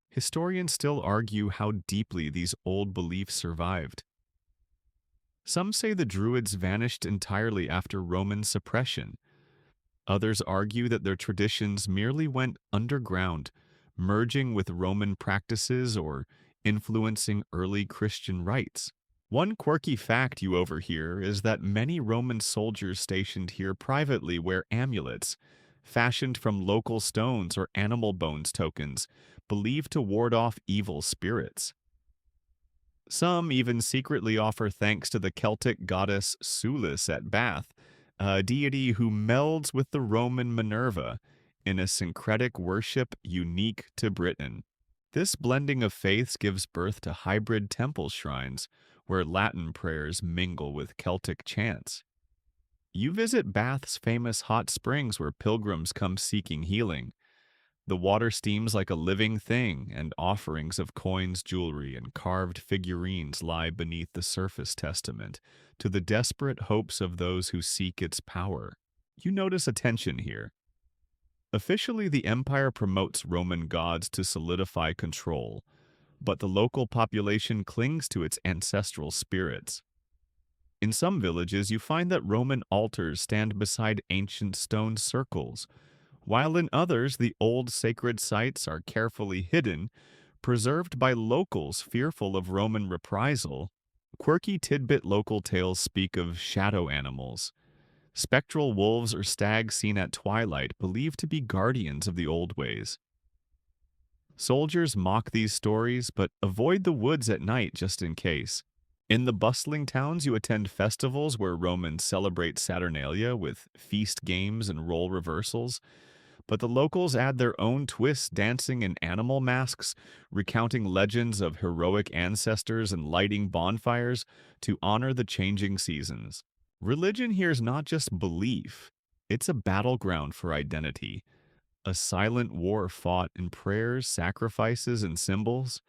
Historians still argue how deeply these old beliefs survived. Some say the Druids vanished entirely after Roman suppression. Others argue that their traditions merely went underground, merging with Roman practices or influencing early Christian rites. One quirky fact you overhear is that many Roman soldiers stationed here privately wear amulets, fashioned from local stones or animal bones tokens, believed to ward off evil spirits. Some even secretly offer thanks to the Celtic goddess Sulis at Bath, a deity who melds with the Roman Minerva in a syncretic worship unique to Britain. This blending of faiths gives birth to hybrid temple shrines, where Latin prayers mingle with Celtic chants. You visit Bath's famous hot springs where pilgrims come seeking healing. The water steams like a living thing, and offerings of coins, jewelry, and carved figurines lie beneath the surface testament to the desperate hopes of those who seek its power. You notice a tension here. Officially, the empire promotes Roman gods to solidify control, but the local population clings to its ancestral spirits. In some villages, you find that Roman altars stand beside ancient stone circles, while in others the old sacred sites are carefully hidden, preserved by locals fearful of Roman reprisal. Quirky tidbit local tales speak of shadow animals, spectral wolves or stags seen at twilight believed to be guardians of the old ways. Soldiers mock these stories but avoid the woods at night just in case. In the bustling towns, you attend festivals where Romans celebrate Saturnalia with feast games and role reversals, but the locals add their own twists, dancing in animal masks, recounting legends of heroic ancestors and lighting bonfires to honor the changing seasons. Religion here is not just belief, it's a battleground for identity, a silent war fought in prayers, sacrifices, and symbols.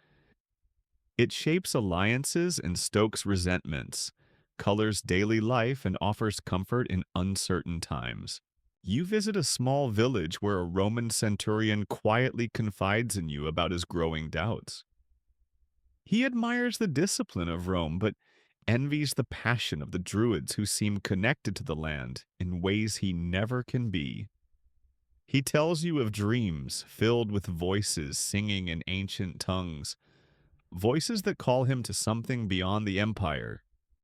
It shapes alliances and stokes resentments, colors daily life, and offers comfort in uncertain times. You visit a small village where a Roman centurion quietly confides in you about his growing doubts. He admires the discipline of Rome, but envies the passion of the Druids who seem connected to the land in ways he never can be. He tells you of dreams filled with voices singing in ancient tongues, voices that call him to something beyond the empire.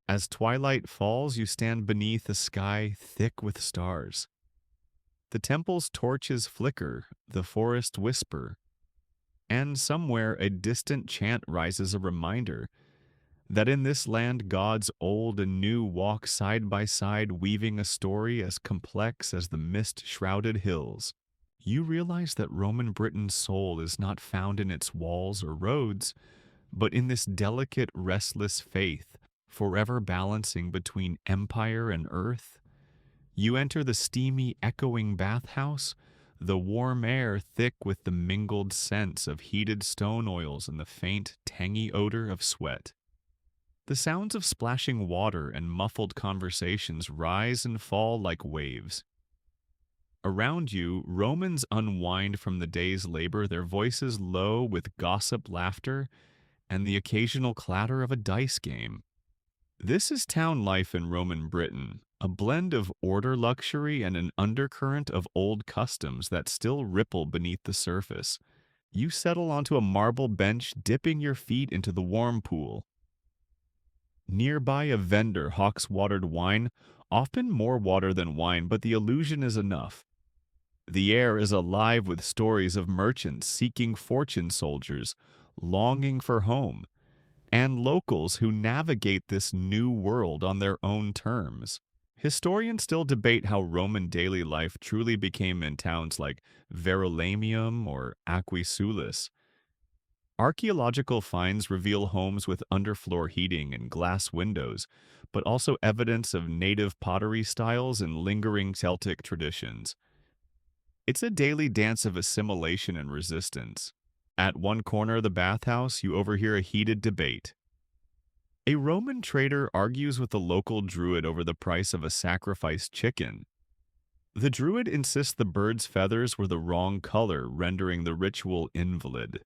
As twilight falls, you stand beneath a sky thick with stars. The temple's torches flicker, the forest whisper, and somewhere a distant chant rises, a reminder that in this land gods old and new walk side by side, weaving a story as complex as the mist-shrouded hills. You realize that Roman Britain's soul is not found in its walls or roads, but in this delicate, restless faith, forever balancing between empire and earth. You enter the steamy, echoing bathhouse, the warm air thick with the mingled scents of heated stone oils and the faint, tangy odor of sweat. The sounds of splashing water and muffled conversations rise and fall like waves. Around you, Romans unwind from the day's labor, their voices low with gossip, laughter, and the occasional clatter of a dice game. This is town life in Roman Britain, a blend of order luxury and an undercurrent of old customs that still ripple beneath the surface. You settle onto a marble bench, dipping your feet into the warm pool. Nearby, a vendor hawks watered wine, often more water than wine, but the illusion is enough. The air is alive with stories of merchants seeking fortune, soldiers longing for home, and locals who navigate this new world on their own terms. Historians still debate how Roman daily life truly became in towns like Verulamium or Aquisulis. Archaeological finds reveal homes with underfloor heating and glass windows, but also evidence of native pottery styles and lingering Celtic traditions. It's a daily dance of assimilation and resistance. At one corner of the bathhouse, you overhear a heated debate. A Roman trader argues with a local druid over the price of a sacrificed chicken. The druid insists the bird's feathers were the wrong color, rendering the ritual invalid.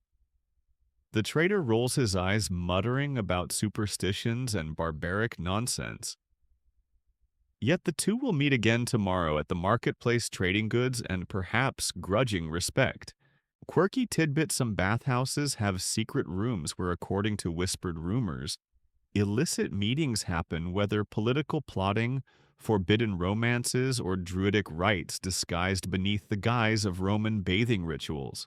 The trader rolls his eyes, muttering about superstitions and barbaric nonsense. Yet the two will meet again tomorrow at the marketplace, trading goods and perhaps grudging respect. Quirky tidbits: some bathhouses have secret rooms where, according to whispered rumors, illicit meetings happen, whether political plotting, forbidden romances, or druidic rites disguised beneath the guise of Roman bathing rituals.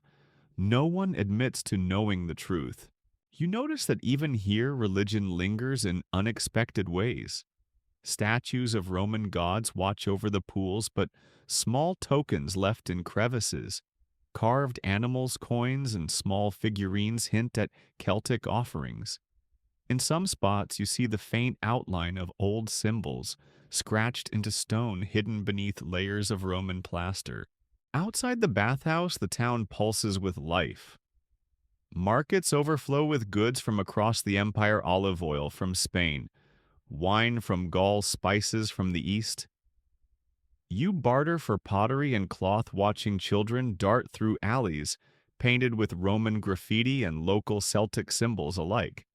No one admits to knowing the truth. You notice that even here religion lingers in unexpected ways. Statues of Roman gods watch over the pools, but small tokens left in crevices, carved animals, coins, and small figurines hint at Celtic offerings. In some spots, you see the faint outline of old symbols, scratched into stone hidden beneath layers of Roman plaster. Outside the bathhouse, the town pulses with life. Markets overflow with goods from across the empire: olive oil from Spain, wine from Gaul, spices from the east. You barter for pottery and cloth, watching children dart through alleys painted with Roman graffiti and local Celtic symbols alike.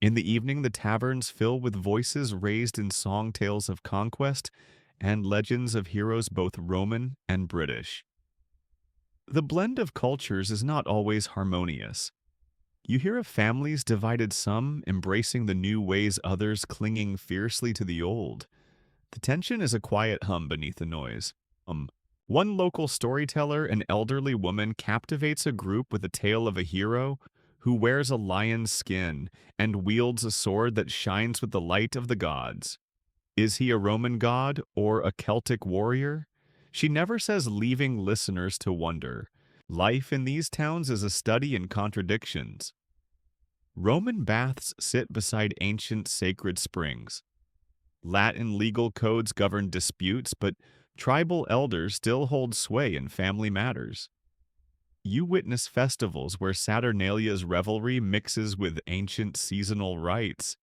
In the evening, the taverns fill with voices raised in song tales of conquest and legends of heroes both Roman and British. The blend of cultures is not always harmonious. You hear of families divided, some embracing the new ways, others clinging fiercely to the old. The tension is a quiet hum beneath the noise. One local storyteller, an elderly woman, captivates a group with a tale of a hero who wears a lion's skin and wields a sword that shines with the light of the gods. Is he a Roman god or a Celtic warrior? She never says, leaving listeners to wonder. Life in these towns is a study in contradictions. Roman baths sit beside ancient sacred springs. Latin legal codes govern disputes, but tribal elders still hold sway in family matters. You witness festivals where Saturnalia's revelry mixes with ancient seasonal rites,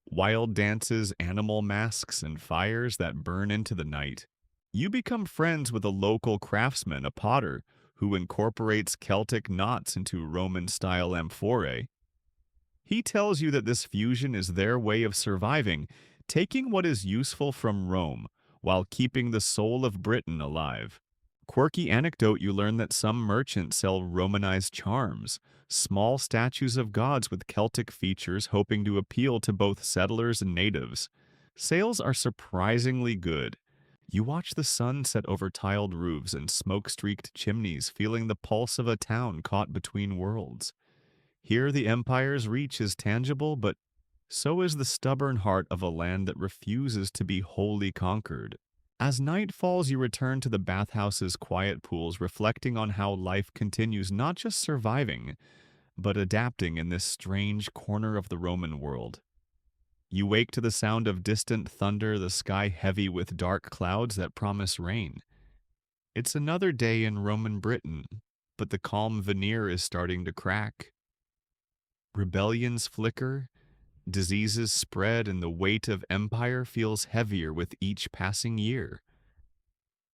wild dances, animal masks, and fires that burn into the night. You become friends with a local craftsman, a potter, who incorporates Celtic knots into Roman-style amphorae. He tells you that this fusion is their way of surviving, taking what is useful from Rome while keeping the soul of Britain alive. Quirky anecdote, you learn that some merchants sell Romanized charms, small statues of gods with Celtic features hoping to appeal to both settlers and natives. Sales are surprisingly good. You watch the sun set over tiled roofs and smoke-streaked chimneys, feeling the pulse of a town caught between worlds. Here the empire's reach is tangible, but so is the stubborn heart of a land that refuses to be wholly conquered. As night falls, you return to the bathhouse's quiet pools, reflecting on how life continues, not just surviving, but adapting in this strange corner of the Roman world. You wake to the sound of distant thunder, the sky heavy with dark clouds that promise rain. It's another day in Roman Britain, but the calm veneer is starting to crack. Rebellions flicker, diseases spread, and the weight of empire feels heavier with each passing year.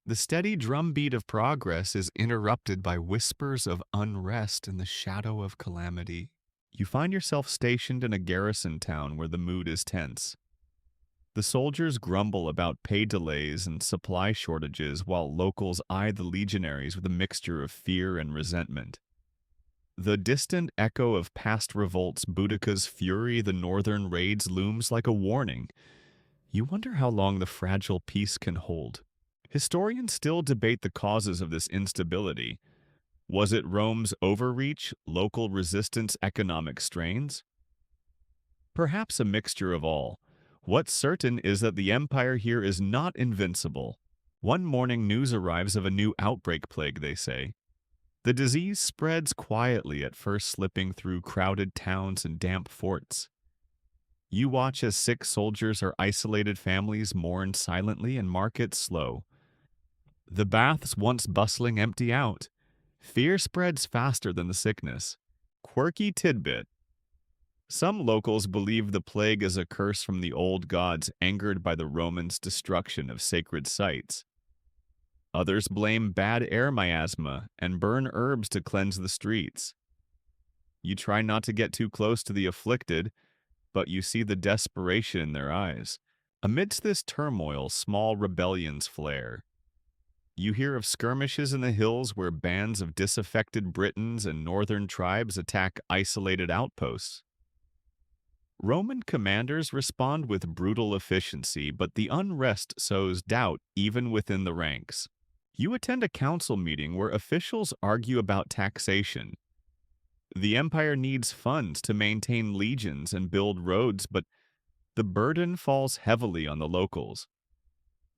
The steady drumbeat of progress is interrupted by whispers of unrest in the shadow of calamity. You find yourself stationed in a garrison town where the mood is tense. The soldiers grumble about pay delays and supply shortages while locals eye the legionaries with a mixture of fear and resentment. The distant echo of past revolts, Boudicca's fury, the northern raids looms like a warning. You wonder how long the fragile peace can hold. Historians still debate the causes of this instability. Was it Rome's overreach, local resistance, economic strains? Perhaps a mixture of all. What's certain is that the empire here is not invincible. One morning news arrives of a new outbreak plague, they say. The disease spreads quietly, at first slipping through crowded towns and damp forts. You watch as sick soldiers or isolated families mourn silently and markets slow. The baths, once bustling, empty out. Fear spreads faster than the sickness. Quirky tidbit. Some locals believe the plague is a curse from the old gods angered by the Romans' destruction of sacred sites. Others blame bad air miasma and burn herbs to cleanse the streets. You try not to get too close to the afflicted, but you see the desperation in their eyes. Amidst this turmoil, small rebellions flare. You hear of skirmishes in the hills where bands of disaffected Britons and northern tribes attack isolated outposts. Roman commanders respond with brutal efficiency, but the unrest sows doubt even within the ranks. You attend a council meeting where officials argue about taxation. The empire needs funds to maintain legions and build roads, but the burden falls heavily on the locals.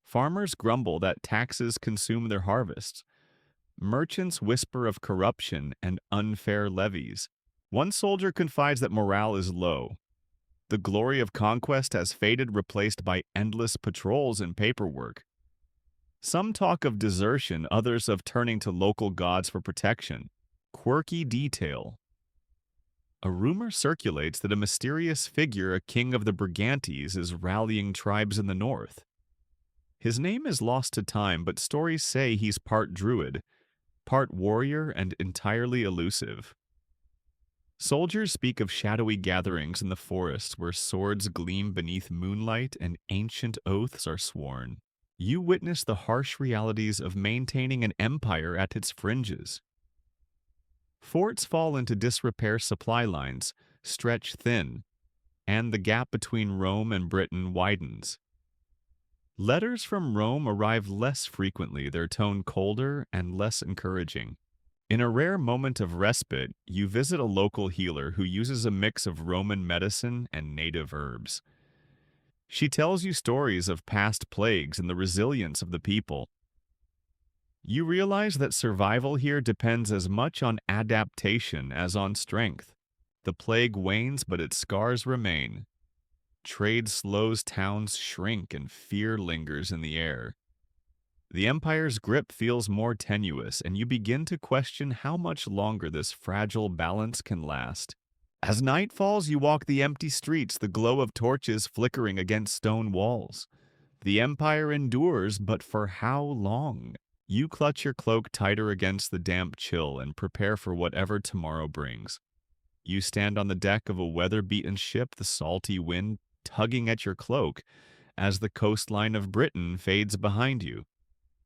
Farmers grumble that taxes consume their harvests. Merchants whisper of corruption and unfair levies. One soldier confides that morale is low. The glory of conquest has faded, replaced by endless patrols and paperwork. Some talk of desertion, others of turning to local gods for protection. Quirky detail. A rumor circulates that a mysterious figure, a king of the Brigantes, is rallying tribes in the north. His name is lost to time, but stories say he's part druid, part warrior, and entirely elusive. Soldiers speak of shadowy gatherings in the forests where swords gleam beneath moonlight and ancient oaths are sworn. You witness the harsh realities of maintaining an empire at its fringes. Forts fall into disrepair, supply lines stretch thin, and the gap between Rome and Britain widens. Letters from Rome arrive less frequently, their tone colder and less encouraging. In a rare moment of respite, you visit a local healer who uses a mix of Roman medicine and native herbs. She tells you stories of past plagues and the resilience of the people. You realize that survival here depends as much on adaptation as on strength. The plague wanes, but its scars remain. Trade slows, towns shrink, and fear lingers in the air. The Empire's grip feels more tenuous, and you begin to question how much longer this fragile balance can last. As night falls, you walk the empty streets, the glow of torches flickering against stone walls. The Empire endures, but for how long? You clutch your cloak tighter against the damp chill and prepare for whatever tomorrow brings. You stand on the deck of a weather-beaten ship, the salty wind tugging at your cloak as the coastline of Britain fades behind you.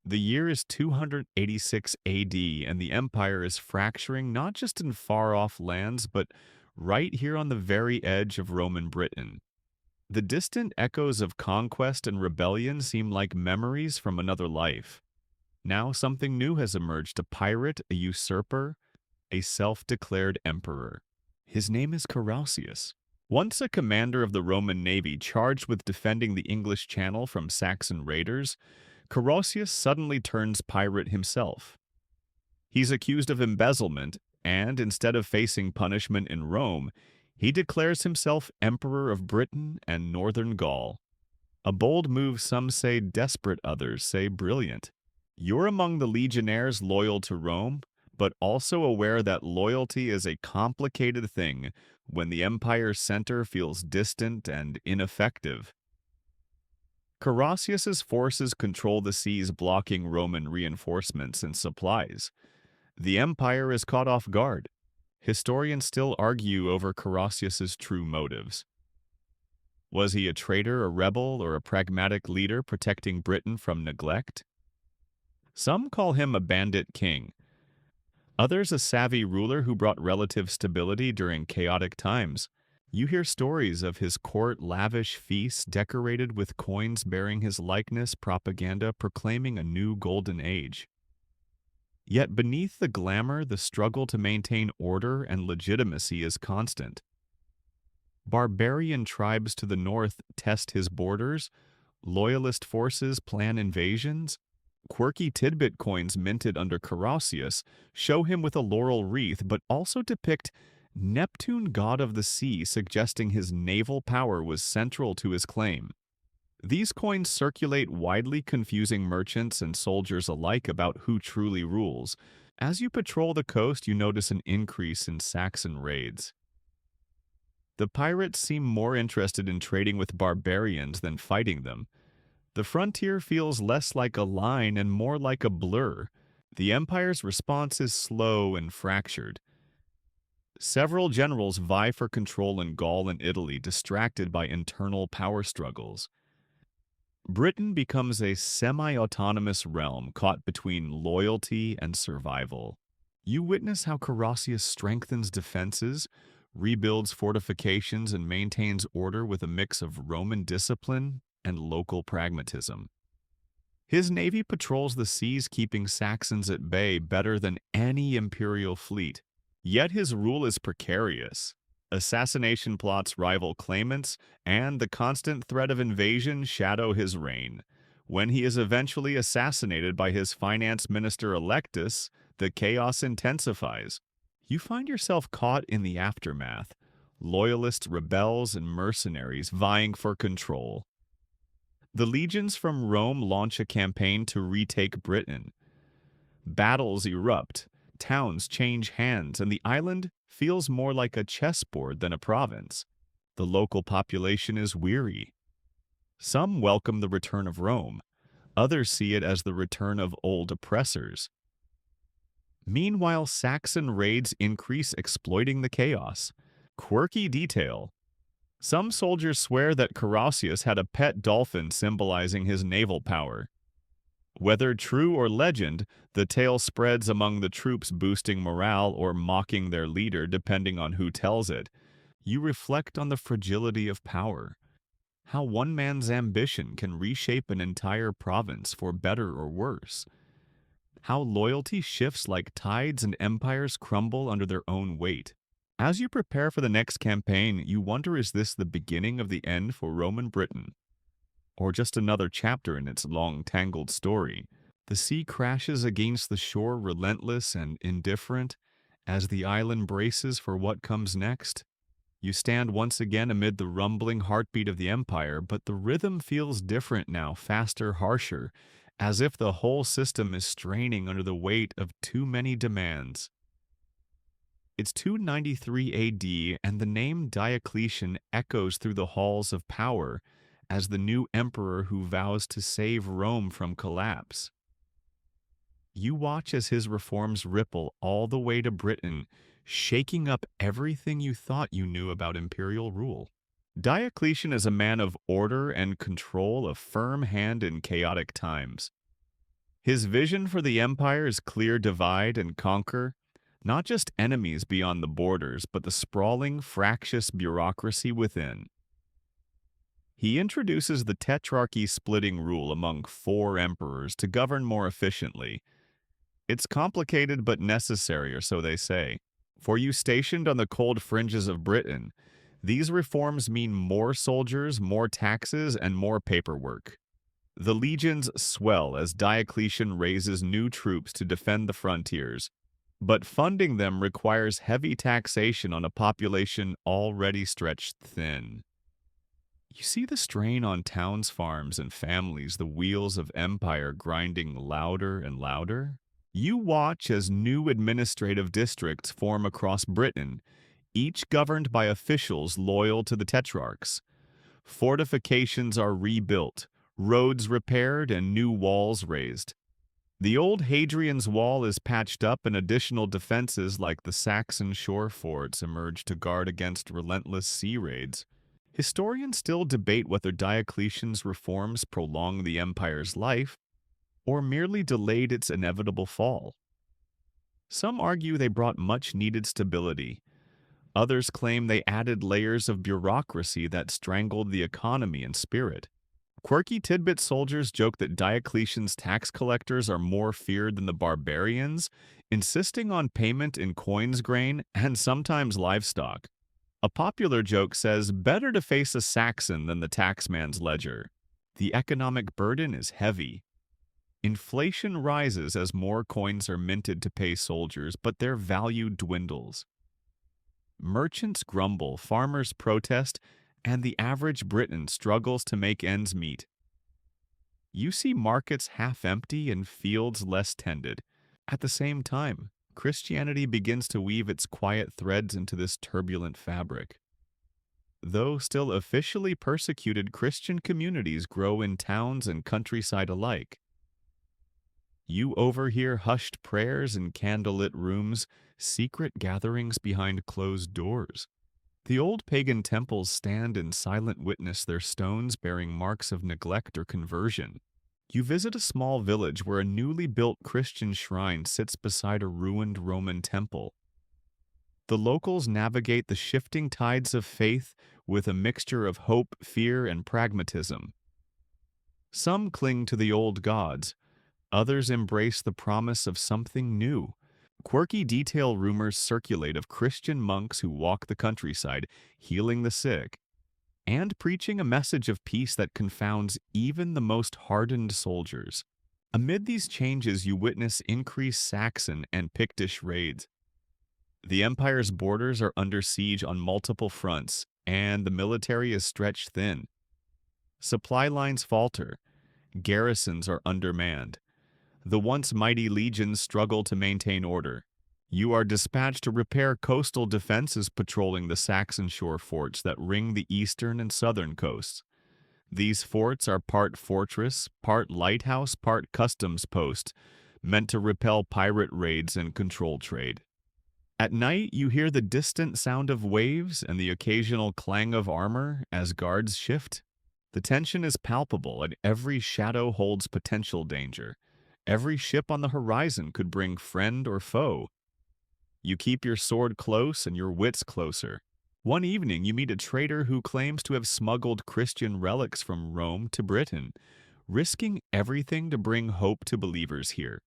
The year is 286 AD, and the Empire is fracturing not just in far-off lands, but right here on the very edge of Roman Britain. The distant echoes of conquest and rebellion seem like memories from another life. Now something new has emerged, a pirate, a usurper, a self-declared emperor. His name is Carausius. Once a commander of the Roman navy charged with defending the English Channel from Saxon raiders, Carausius suddenly turns pirate himself. He's accused of embezzlement, and instead of facing punishment in Rome, he declares himself Emperor of Britain and Northern Gaul. A bold move, some say desperate, others say brilliant. You're among the legionnaires loyal to Rome, but also aware that loyalty is a complicated thing when the empire's center feels distant and ineffective. Carausius's forces control the seas, blocking Roman reinforcements and supplies. The empire is caught off guard. Historians still argue over Carausius's true motives. Was he a traitor, a rebel, or a pragmatic leader protecting Britain from neglect? Some call him a bandit king. Others a savvy ruler who brought relative stability during chaotic times. You hear stories of his court lavish feasts decorated with coins bearing his likeness, propaganda proclaiming a new golden age. Yet beneath the glamour, the struggle to maintain order and legitimacy is constant. Barbarian tribes to the north test his borders, loyalist forces plan invasions, quirky tidbit coins minted under Carausius show him with a laurel wreath, but also depict Neptune, god of the sea, suggesting his naval power was central to his claim. These coins circulate widely, confusing merchants and soldiers alike about who truly rules. As you patrol the coast, you notice an increase in Saxon raids. The pirates seem more interested in trading with barbarians than fighting them. The frontier feels less like a line and more like a blur. The empire's response is slow and fractured. Several generals vie for control in Gaul and Italy, distracted by internal power struggles. Britain becomes a semi-autonomous realm caught between loyalty and survival. You witness how Carausius strengthens defenses, rebuilds fortifications, and maintains order with a mix of Roman discipline and local pragmatism. His navy patrols the seas, keeping Saxons at bay better than any imperial fleet. Yet his rule is precarious. Assassination plots rival claimants, and the constant threat of invasion shadow his reign. When he is eventually assassinated by his finance minister Electus, the chaos intensifies. You find yourself caught in the aftermath, loyalists, rebels, and mercenaries vying for control. The legions from Rome launch a campaign to retake Britain. Battles erupt, towns change hands, and the island feels more like a chessboard than a province. The local population is weary. Some welcome the return of Rome. Others see it as the return of old oppressors. Meanwhile, Saxon raids increase, exploiting the chaos. Quirky detail. Some soldiers swear that Carausius had a pet dolphin symbolizing his naval power. Whether true or legend, the tale spreads among the troops, boosting morale or mocking their leader depending on who tells it. You reflect on the fragility of power, how one man's ambition can reshape an entire province for better or worse. How loyalty shifts like tides and empires crumble under their own weight. As you prepare for the next campaign, you wonder, is this the beginning of the end for Roman Britain, or just another chapter in its long, tangled story? The sea crashes against the shore, relentless and indifferent, as the island braces for what comes next. You stand once again amid the rumbling heartbeat of the empire, but the rhythm feels different now, faster, harsher, as if the whole system is straining under the weight of too many demands. It's 293 AD, and the name Diocletian echoes through the halls of power as the new emperor who vows to save Rome from collapse. You watch as his reforms ripple all the way to Britain, shaking up everything you thought you knew about imperial rule. Diocletian is a man of order and control, a firm hand in chaotic times. His vision for the empire is clear: divide and conquer, not just enemies beyond the borders, but the sprawling, fractious bureaucracy within. He introduces the tetrarchy splitting rule among 4 emperors to govern more efficiently. It's complicated but necessary, or so they say. For you stationed on the cold fringes of Britain, these reforms mean more soldiers, more taxes, and more paperwork. The legions swell as Diocletian raises new troops to defend the frontiers, but funding them requires heavy taxation on a population already stretched thin. You see the strain on towns, farms, and families, the wheels of empire grinding louder and louder. You watch as new administrative districts form across Britain, each governed by officials loyal to the tetrarchs. Fortifications are rebuilt, roads repaired, and new walls raised. The old Hadrian's Wall is patched up, and additional defenses like the Saxon shore forts emerge to guard against relentless sea raids. Historians still debate whether Diocletian's reforms prolonged the empire's life or merely delayed its inevitable fall. Some argue they brought much-needed stability. Others claim they added layers of bureaucracy that strangled the economy and spirit. Quirky tidbit soldiers joke that Diocletian's tax collectors are more feared than the barbarians, insisting on payment in coins, grain, and sometimes livestock. A popular joke says, better to face a Saxon than the taxman's ledger. The economic burden is heavy. Inflation rises as more coins are minted to pay soldiers, but their value dwindles. Merchants grumble, farmers protest, and the average Briton struggles to make ends meet. You see markets half empty and fields less tended. At the same time, Christianity begins to weave its quiet threads into this turbulent fabric. Though still officially persecuted, Christian communities grow in towns and countryside alike. You overhear hushed prayers in candlelit rooms, secret gatherings behind closed doors. The old pagan temples stand in silent witness, their stones bearing marks of neglect or conversion. You visit a small village where a newly built Christian shrine sits beside a ruined Roman temple. The locals navigate the shifting tides of faith with a mixture of hope, fear, and pragmatism. Some cling to the old gods. Others embrace the promise of something new. Quirky detail rumors circulate of Christian monks who walk the countryside, healing the sick, and preaching a message of peace that confounds even the most hardened soldiers. Amid these changes, you witness increased Saxon and Pictish raids. The empire's borders are under siege on multiple fronts, and the military is stretched thin. Supply lines falter. Garrisons are undermanned. The once mighty legions struggle to maintain order. You are dispatched to repair coastal defenses, patrolling the Saxon shore forts that ring the eastern and southern coasts. These forts are part fortress, part lighthouse, part customs post, meant to repel pirate raids and control trade. At night, you hear the distant sound of waves and the occasional clang of armor as guards shift. The tension is palpable, and every shadow holds potential danger. Every ship on the horizon could bring friend or foe. You keep your sword close and your wits closer. One evening, you meet a trader who claims to have smuggled Christian relics from Rome to Britain, risking everything to bring hope to believers here.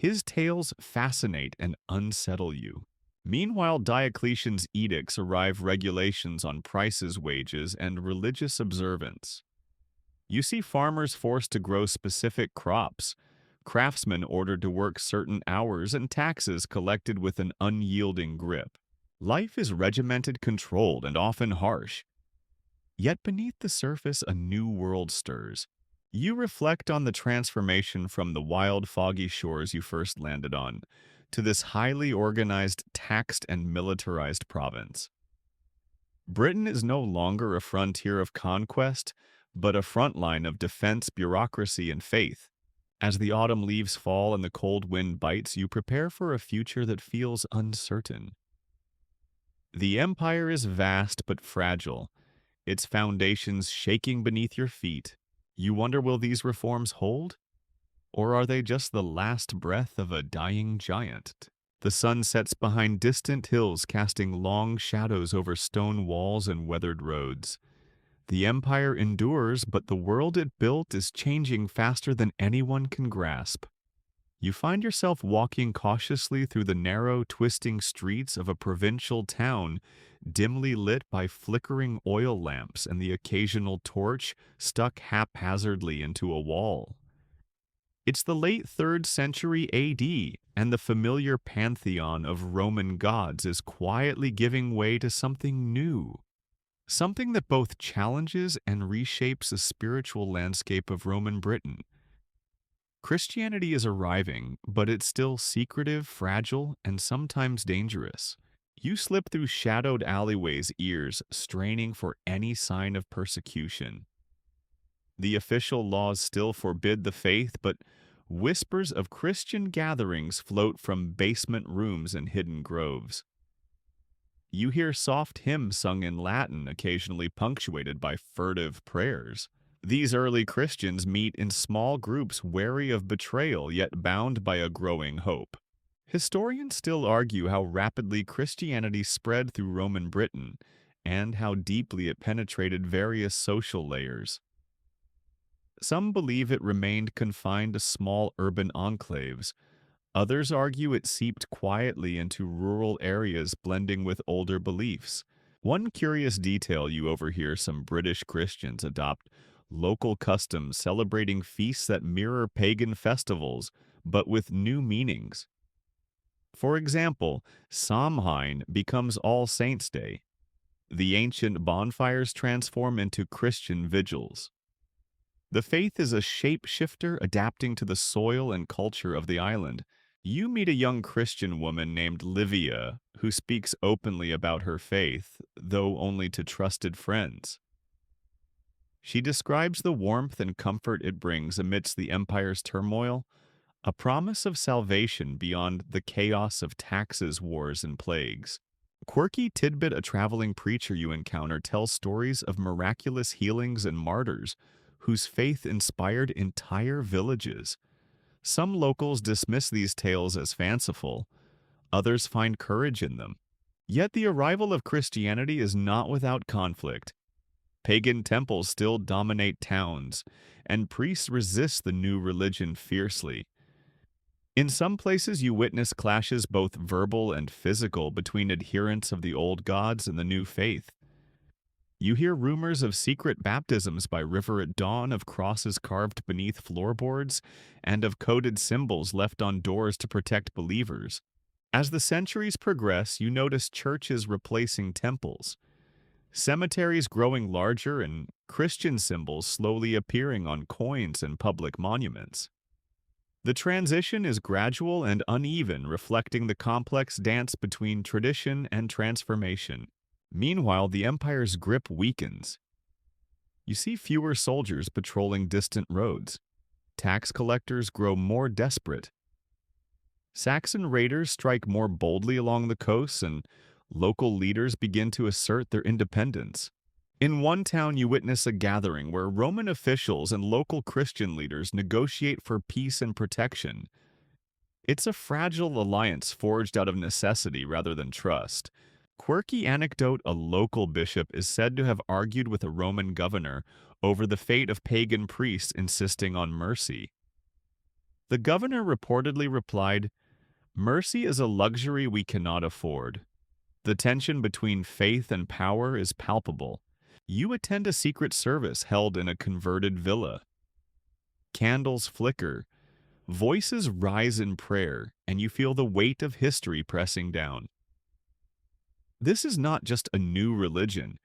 His tales fascinate and unsettle you. Meanwhile, Diocletian's edicts arrive regulations on prices, wages, and religious observance. You see farmers forced to grow specific crops, craftsmen ordered to work certain hours, and taxes collected with an unyielding grip. Life is regimented, controlled, and often harsh. Yet beneath the surface, a new world stirs. You reflect on the transformation from the wild, foggy shores you first landed on to this highly organized, taxed, and militarized province. Britain is no longer a frontier of conquest, but a front line of defense, bureaucracy, and faith. As the autumn leaves fall and the cold wind bites, you prepare for a future that feels uncertain. The empire is vast but fragile, its foundations shaking beneath your feet. You wonder, will these reforms hold? Or are they just the last breath of a dying giant? The sun sets behind distant hills, casting long shadows over stone walls and weathered roads. The empire endures, but the world it built is changing faster than anyone can grasp. You find yourself walking cautiously through the narrow, twisting streets of a provincial town, dimly lit by flickering oil lamps and the occasional torch stuck haphazardly into a wall. It's the late 3rd century AD, and the familiar pantheon of Roman gods is quietly giving way to something new. Something that both challenges and reshapes the spiritual landscape of Roman Britain. Christianity is arriving, but it's still secretive, fragile, and sometimes dangerous. You slip through shadowed alleyways, ears straining for any sign of persecution. The official laws still forbid the faith, but whispers of Christian gatherings float from basement rooms and hidden groves. You hear soft hymns sung in Latin, occasionally punctuated by furtive prayers. These early Christians meet in small groups, wary of betrayal yet bound by a growing hope. Historians still argue how rapidly Christianity spread through Roman Britain and how deeply it penetrated various social layers. Some believe it remained confined to small urban enclaves. Others argue it seeped quietly into rural areas, blending with older beliefs. One curious detail you overhear some British Christians adopt: local customs celebrating feasts that mirror pagan festivals, but with new meanings. For example, Samhain becomes All Saints' Day. The ancient bonfires transform into Christian vigils. The faith is a shapeshifter adapting to the soil and culture of the island. You meet a young Christian woman named Livia who speaks openly about her faith, though only to trusted friends. She describes the warmth and comfort it brings amidst the empire's turmoil, a promise of salvation beyond the chaos of taxes, wars, and plagues. Quirky Tidbit, a traveling preacher you encounter, tells stories of miraculous healings and martyrs whose faith inspired entire villages. Some locals dismiss these tales as fanciful, others find courage in them. Yet the arrival of Christianity is not without conflict. Pagan temples still dominate towns, and priests resist the new religion fiercely. In some places, you witness clashes, both verbal and physical, between adherents of the old gods and the new faith. You hear rumors of secret baptisms by river at dawn, of crosses carved beneath floorboards, and of coded symbols left on doors to protect believers. As the centuries progress, you notice churches replacing temples, cemeteries growing larger, and Christian symbols slowly appearing on coins and public monuments. The transition is gradual and uneven, reflecting the complex dance between tradition and transformation. Meanwhile, the empire's grip weakens. You see fewer soldiers patrolling distant roads. Tax collectors grow more desperate. Saxon raiders strike more boldly along the coasts, and local leaders begin to assert their independence. In one town, you witness a gathering where Roman officials and local Christian leaders negotiate for peace and protection. It's a fragile alliance forged out of necessity rather than trust. Quirky anecdote: a local bishop is said to have argued with a Roman governor over the fate of pagan priests insisting on mercy. The governor reportedly replied, "Mercy is a luxury we cannot afford. The tension between faith and power is palpable. You attend a secret service held in a converted villa. Candles flicker, voices rise in prayer, and you feel the weight of history pressing down. This is not just a new religion.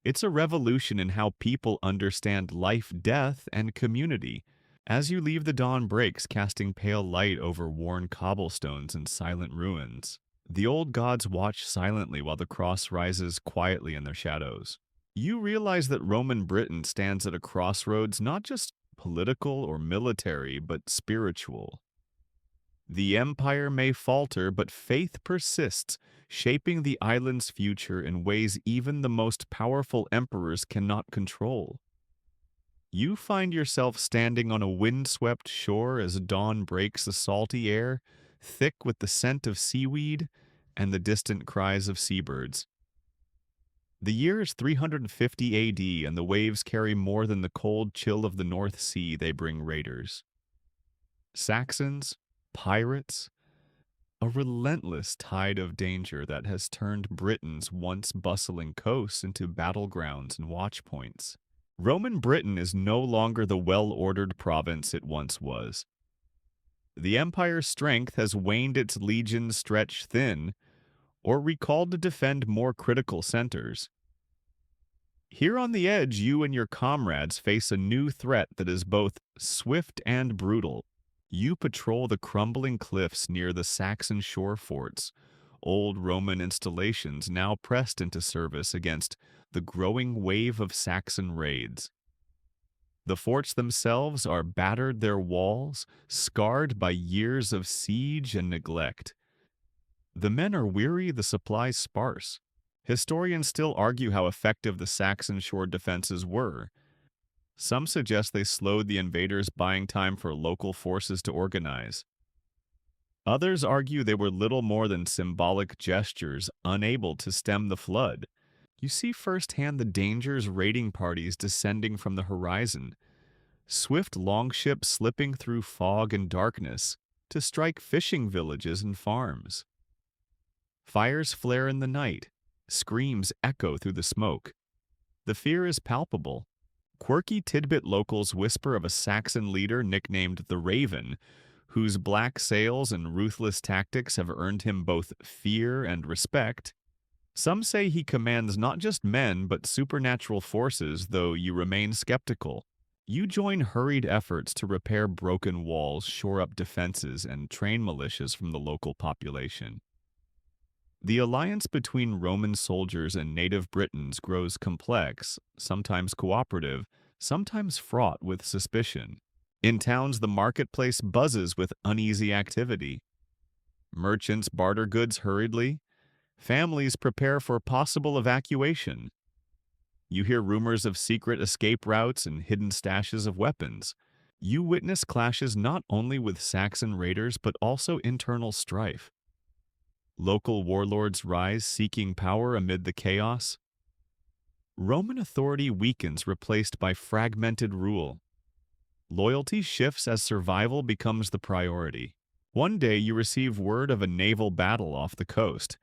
It's a revolution in how people understand life, death, and community. As you leave, the dawn breaks, casting pale light over worn cobblestones and silent ruins. The old gods watch silently while the cross rises quietly in their shadows. You realize that Roman Britain stands at a crossroads, not just political or military, but spiritual. The empire may falter, but faith persists, shaping the island's future in ways even the most powerful emperors cannot control. You find yourself standing on a windswept shore as dawn breaks the salty air, thick with the scent of seaweed and the distant cries of seabirds. The year is 350 AD, and the waves carry more than the cold chill of the North Sea they bring raiders. Saxons, pirates, a relentless tide of danger that has turned Britain's once bustling coasts into battlegrounds and watchpoints. Roman Britain is no longer the well-ordered province it once was. The empire's strength has waned, its legions stretched thin, or recalled to defend more critical centers. Here on the edge, you and your comrades face a new threat that is both swift and brutal. You patrol the crumbling cliffs near the Saxon shore forts, old Roman installations now pressed into service against the growing wave of Saxon raids. The forts themselves are battered, their walls scarred by years of siege and neglect. The men are weary, the supplies sparse. Historians still argue how effective the Saxon shore defenses were. Some suggest they slowed the invaders, buying time for local forces to organize. Others argue they were little more than symbolic gestures, unable to stem the flood. You see firsthand the dangers, raiding parties descending from the horizon, swift longships slipping through fog and darkness to strike fishing villages and farms. Fires flare in the night, screams echo through the smoke. The fear is palpable. Quirky tidbit locals whisper of a Saxon leader nicknamed the Raven, whose black sails and ruthless tactics have earned him both fear and respect. Some say he commands not just men but supernatural forces, though you remain skeptical. You join hurried efforts to repair broken walls, shore up defenses, and train militias from the local population. The alliance between Roman soldiers and native Britons grows complex, sometimes cooperative, sometimes fraught with suspicion. In towns, the marketplace buzzes with uneasy activity. Merchants barter goods hurriedly. Families prepare for possible evacuation. You hear rumors of secret escape routes and hidden stashes of weapons. You witness clashes not only with Saxon raiders but also internal strife. Local warlords rise, seeking power amid the chaos. Roman authority weakens, replaced by fragmented rule. Loyalty shifts as survival becomes the priority. One day you receive word of a naval battle off the coast.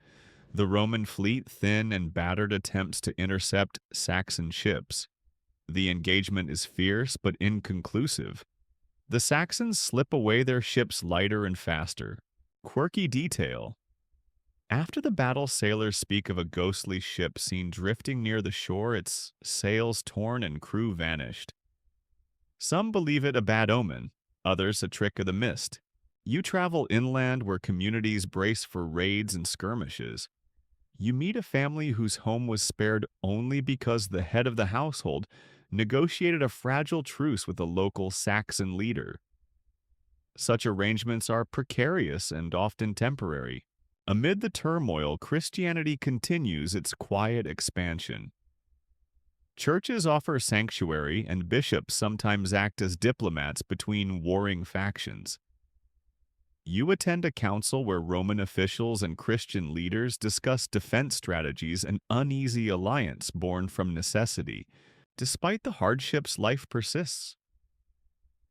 The Roman fleet, thin and battered, attempts to intercept Saxon ships. The engagement is fierce but inconclusive. The Saxons slip away, their ships lighter and faster. Quirky detail. After the battle, sailors speak of a ghostly ship seen drifting near the shore, its sails torn and crew vanished. Some believe it a bad omen, others a trick of the mist. You travel inland where communities brace for raids and skirmishes. You meet a family whose home was spared only because the head of the household negotiated a fragile truce with a local Saxon leader. Such arrangements are precarious and often temporary. Amid the turmoil, Christianity continues its quiet expansion. Churches offer sanctuary, and bishops sometimes act as diplomats between warring factions. You attend a council where Roman officials and Christian leaders discuss defense strategies, an uneasy alliance born from necessity. Despite the hardships, life persists.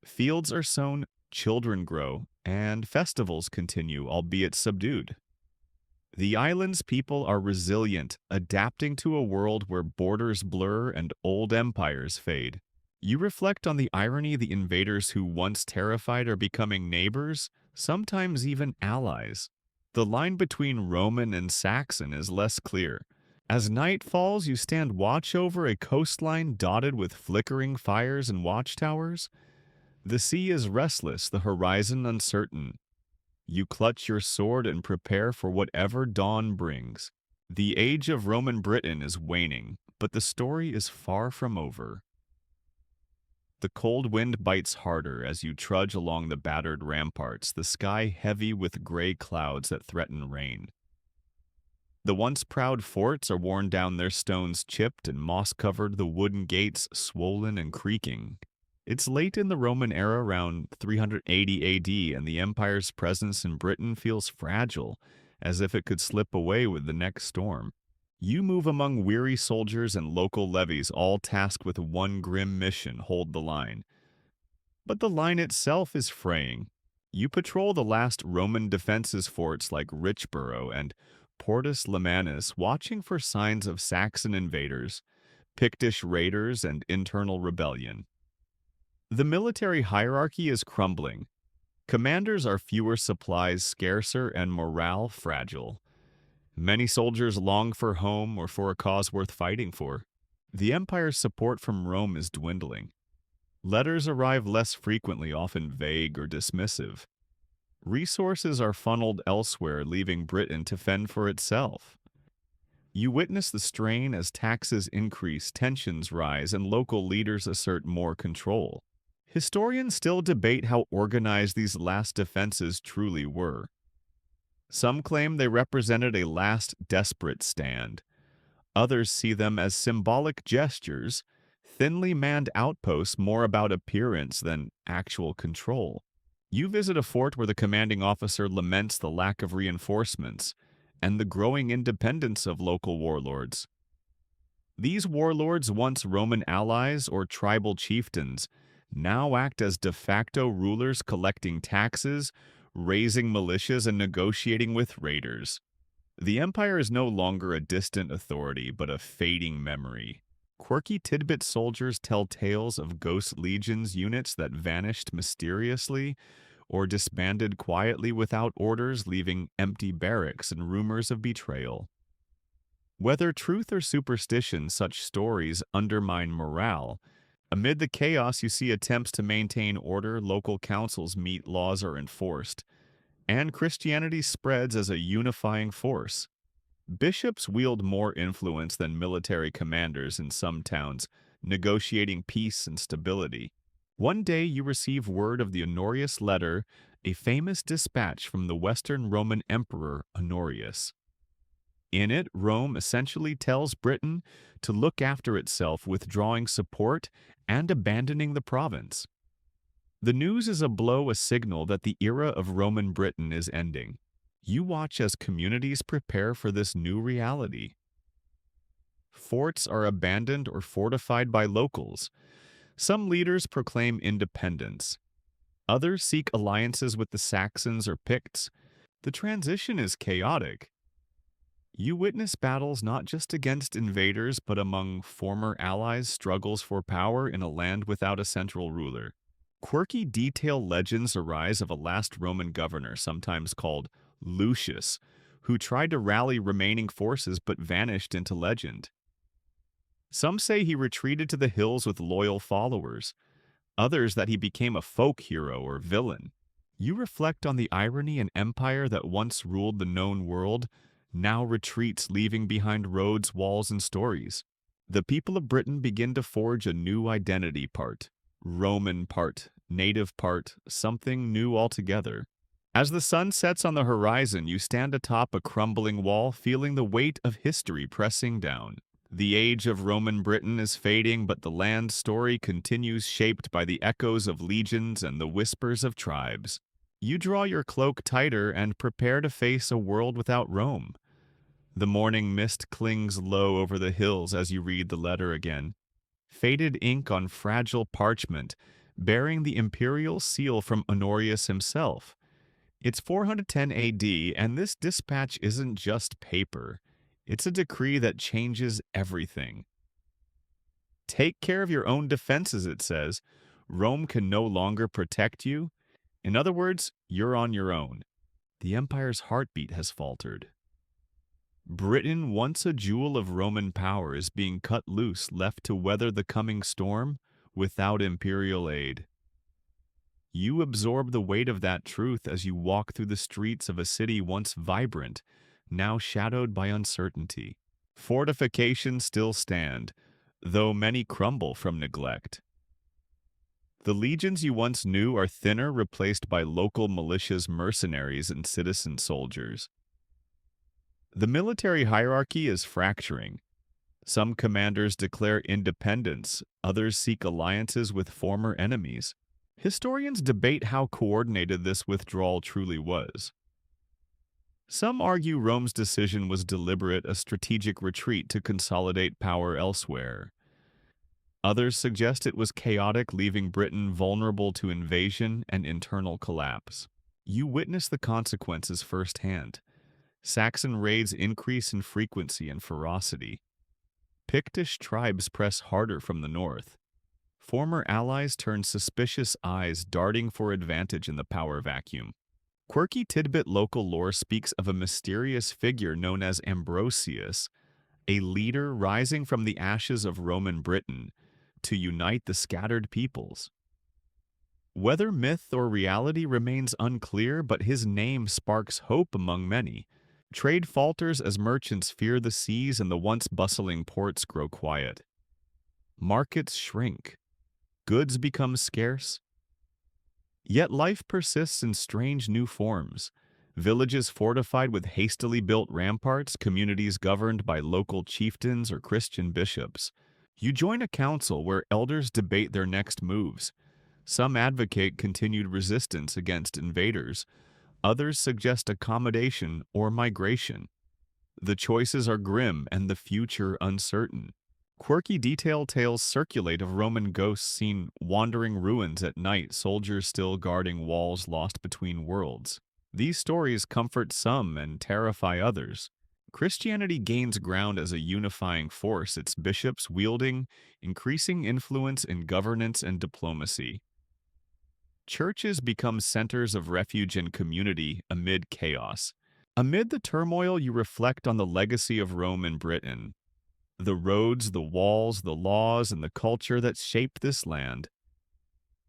Fields are sown, children grow, and festivals continue, albeit subdued. The island's people are resilient, adapting to a world where borders blur and old empires fade. You reflect on the irony: the invaders who once terrified are becoming neighbors, sometimes even allies. The line between Roman and Saxon is less clear. As night falls, you stand watch over a coastline dotted with flickering fires and watchtowers. The sea is restless, the horizon uncertain. You clutch your sword and prepare for whatever dawn brings. The age of Roman Britain is waning, but the story is far from over. The cold wind bites harder as you trudge along the battered ramparts, the sky heavy with gray clouds that threaten rain. The once proud forts are worn down, their stones chipped and moss-covered, the wooden gates swollen and creaking. It's late in the Roman era, around 380 AD, and the empire's presence in Britain feels fragile, as if it could slip away with the next storm. You move among weary soldiers and local levies, all tasked with one grim mission: hold the line. But the line itself is fraying. You patrol the last Roman defenses forts like Richborough and Portus Lemanus, watching for signs of Saxon invaders, Pictish raiders, and internal rebellion. The military hierarchy is crumbling. Commanders are fewer, supplies scarcer, and morale fragile. Many soldiers long for home or for a cause worth fighting for. The empire's support from Rome is dwindling. Letters arrive less frequently, often vague or dismissive. Resources are funneled elsewhere, leaving Britain to fend for itself. You witness the strain as taxes increase, tensions rise, and local leaders assert more control. Historians still debate how organized these last defenses truly were. Some claim they represented a last desperate stand. Others see them as symbolic gestures, thinly manned outposts more about appearance than actual control. You visit a fort where the commanding officer laments the lack of reinforcements and the growing independence of local warlords. These warlords, once Roman allies or tribal chieftains, now act as de facto rulers, collecting taxes, raising militias, and negotiating with raiders. The empire is no longer a distant authority, but a fading memory. Quirky tidbit soldiers tell tales of ghost legions, units that vanished mysteriously or disbanded quietly without orders, leaving empty barracks and rumors of betrayal. Whether truth or superstition, such stories undermine morale. Amid the chaos, you see attempts to maintain order, local councils meet, laws are enforced, and Christianity spreads as a unifying force. Bishops wield more influence than military commanders in some towns, negotiating peace and stability. One day you receive word of the Honorius letter, a famous dispatch from the Western Roman Emperor Honorius. In it, Rome essentially tells Britain to look after itself, withdrawing support and abandoning the province. The news is a blow, a signal that the era of Roman Britain is ending. You watch as communities prepare for this new reality. Forts are abandoned or fortified by locals. Some leaders proclaim independence. Others seek alliances with the Saxons or Picts. The transition is chaotic. You witness battles not just against invaders, but among former allies, struggles for power in a land without a central ruler. Quirky detail legends arise of a last Roman governor, sometimes called Lucius, who tried to rally remaining forces but vanished into legend. Some say he retreated to the hills with loyal followers, others that he became a folk hero or villain. You reflect on the irony: an empire that once ruled the known world now retreats, leaving behind roads, walls, and stories. The people of Britain begin to forge a new identity: part Roman, part native, part something new altogether. As the sun sets on the horizon, you stand atop a crumbling wall, feeling the weight of history pressing down. The age of Roman Britain is fading, but the land's story continues, shaped by the echoes of legions and the whispers of tribes. You draw your cloak tighter and prepare to face a world without Rome. The morning mist clings low over the hills as you read the letter again. Faded ink on fragile parchment, bearing the imperial seal from Honorius himself. It's 410 AD, and this dispatch isn't just paper. It's a decree that changes everything. Take care of your own defenses, it says. Rome can no longer protect you. In other words, you're on your own. The empire's heartbeat has faltered. Britain, once a jewel of Roman power, is being cut loose, left to weather the coming storm without imperial aid. You absorb the weight of that truth as you walk through the streets of a city once vibrant, now shadowed by uncertainty. Fortifications still stand, though many crumble from neglect. The legions you once knew are thinner, replaced by local militias, mercenaries, and citizen soldiers. The military hierarchy is fracturing. Some commanders declare independence, others seek alliances with former enemies. Historians debate how coordinated this withdrawal truly was. Some argue Rome's decision was deliberate, a strategic retreat to consolidate power elsewhere. Others suggest it was chaotic, leaving Britain vulnerable to invasion and internal collapse. You witness the consequences firsthand. Saxon raids increase in frequency and ferocity. Pictish tribes press harder from the north. Former allies turn suspicious eyes, darting for advantage in the power vacuum. Quirky tidbit local lore speaks of a mysterious figure known as Ambrosius, a leader rising from the ashes of Roman Britain to unite the scattered peoples. Whether myth or reality remains unclear, but his name sparks hope among many. Trade falters as merchants fear the seas and the once bustling ports grow quiet. Markets shrink. Goods become scarce. Yet life persists in strange new forms. Villages fortified with hastily built ramparts, communities governed by local chieftains or Christian bishops. You join a council where elders debate their next moves. Some advocate continued resistance against invaders. Others suggest accommodation or migration. The choices are grim and the future uncertain. Quirky detail tales circulate of Roman ghosts seen wandering ruins at night, soldiers still guarding walls lost between worlds. These stories comfort some and terrify others. Christianity gains ground as a unifying force, its bishops wielding increasing influence in governance and diplomacy. Churches become centers of refuge and community amid chaos. Amid the turmoil, you reflect on the legacy of Rome and Britain. The roads, the walls, the laws, and the culture that shaped this land.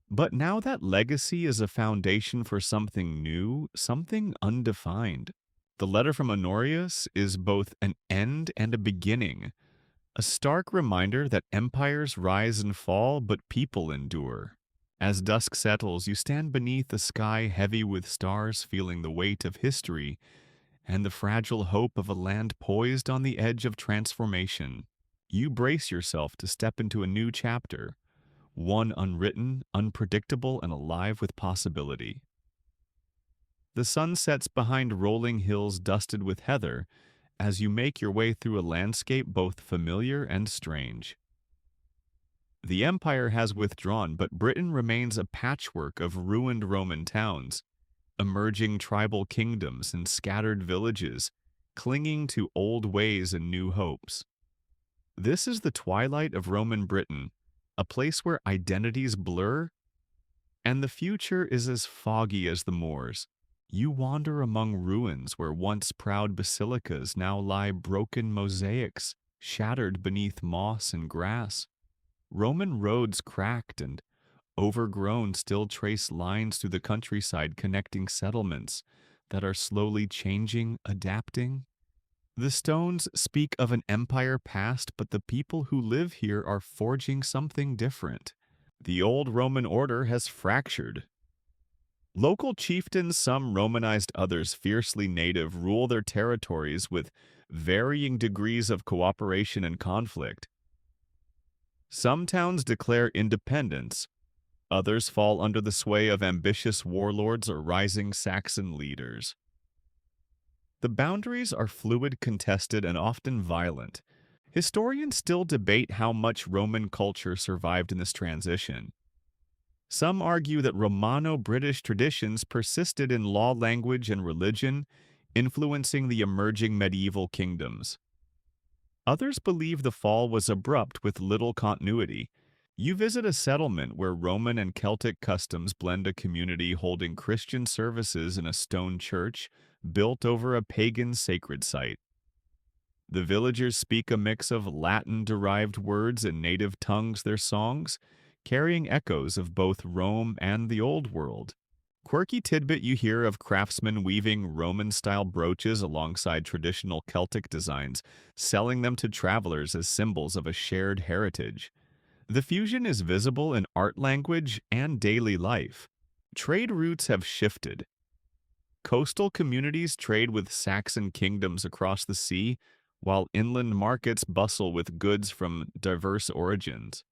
But now that legacy is a foundation for something new, something undefined. The letter from Honorius is both an end and a beginning, a stark reminder that empires rise and fall, but people endure. As dusk settles, you stand beneath a sky heavy with stars, feeling the weight of history and the fragile hope of a land poised on the edge of transformation. You brace yourself to step into a new chapter, one unwritten, unpredictable, and alive with possibility. The sun sets behind rolling hills dusted with heather as you make your way through a landscape both familiar and strange. The empire has withdrawn, but Britain remains a patchwork of ruined Roman towns, emerging tribal kingdoms and scattered villages, clinging to old ways and new hopes. This is the twilight of Roman Britain, a place where identities blur, and the future is as foggy as the moors. You wander among ruins where once proud basilicas now lie broken mosaics, shattered beneath moss and grass. Roman roads cracked and overgrown still trace lines through the countryside connecting settlements that are slowly changing, adapting. The stones speak of an empire past, but the people who live here are forging something different. The old Roman order has fractured. Local chieftains, some Romanized, others fiercely native, rule their territories with varying degrees of cooperation and conflict. Some towns declare independence, others fall under the sway of ambitious warlords or rising Saxon leaders. The boundaries are fluid, contested, and often violent. Historians still debate how much Roman culture survived in this transition. Some argue that Romano-British traditions persisted in law, language, and religion, influencing the emerging medieval kingdoms. Others believe the fall was abrupt with little continuity. You visit a settlement where Roman and Celtic customs blend, a community holding Christian services in a stone church built over a pagan sacred site. The villagers speak a mix of Latin-derived words and native tongues their songs, carrying echoes of both Rome and the Old World. Quirky tidbit, you hear of craftsmen weaving Roman-style brooches alongside traditional Celtic designs, selling them to travelers as symbols of a shared heritage. The fusion is visible in art, language, and daily life. Trade routes have shifted. Coastal communities trade with Saxon kingdoms across the sea, while inland markets bustle with goods from diverse origins.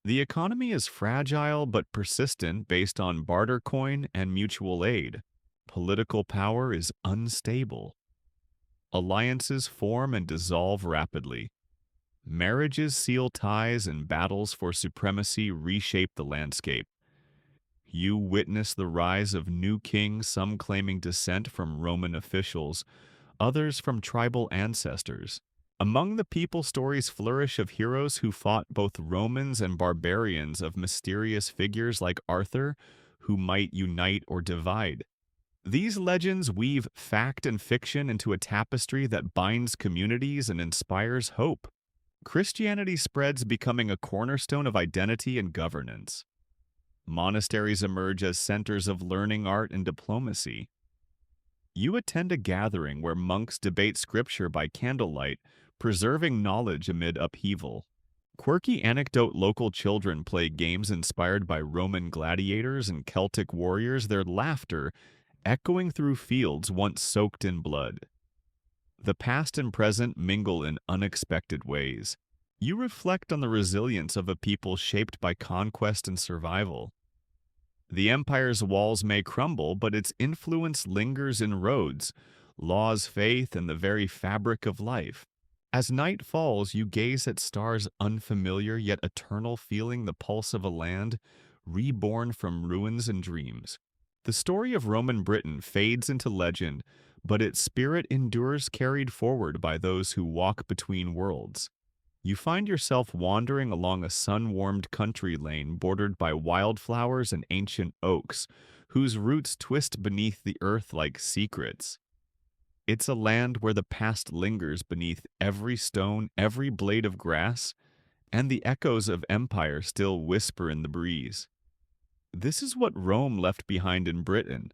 The economy is fragile but persistent, based on barter coin and mutual aid. Political power is unstable. Alliances form and dissolve rapidly. Marriages seal ties, and battles for supremacy reshape the landscape. You witness the rise of new kings, some claiming descent from Roman officials, others from tribal ancestors. Among the people stories flourish of heroes who fought both Romans and barbarians, of mysterious figures like Arthur, who might unite or divide. These legends weave fact and fiction into a tapestry that binds communities and inspires hope. Christianity spreads, becoming a cornerstone of identity and governance. Monasteries emerge as centers of learning, art, and diplomacy. You attend a gathering where monks debate scripture by candlelight, preserving knowledge amid upheaval. Quirky anecdote, local children play games inspired by Roman gladiators and Celtic warriors, their laughter echoing through fields once soaked in blood. The past and present mingle in unexpected ways. You reflect on the resilience of a people shaped by conquest and survival. The empire's walls may crumble, but its influence lingers in roads, laws, faith, and the very fabric of life. As night falls, you gaze at stars unfamiliar yet eternal, feeling the pulse of a land reborn from ruins and dreams. The story of Roman Britain fades into legend, but its spirit endures, carried forward by those who walk between worlds. You find yourself wandering along a sun-warmed country lane bordered by wildflowers and ancient oaks, whose roots twist beneath the earth like secrets. It's a land where the past lingers beneath every stone, every blade of grass, and the echoes of empire still whisper in the breeze. This is what Rome left behind in Britain.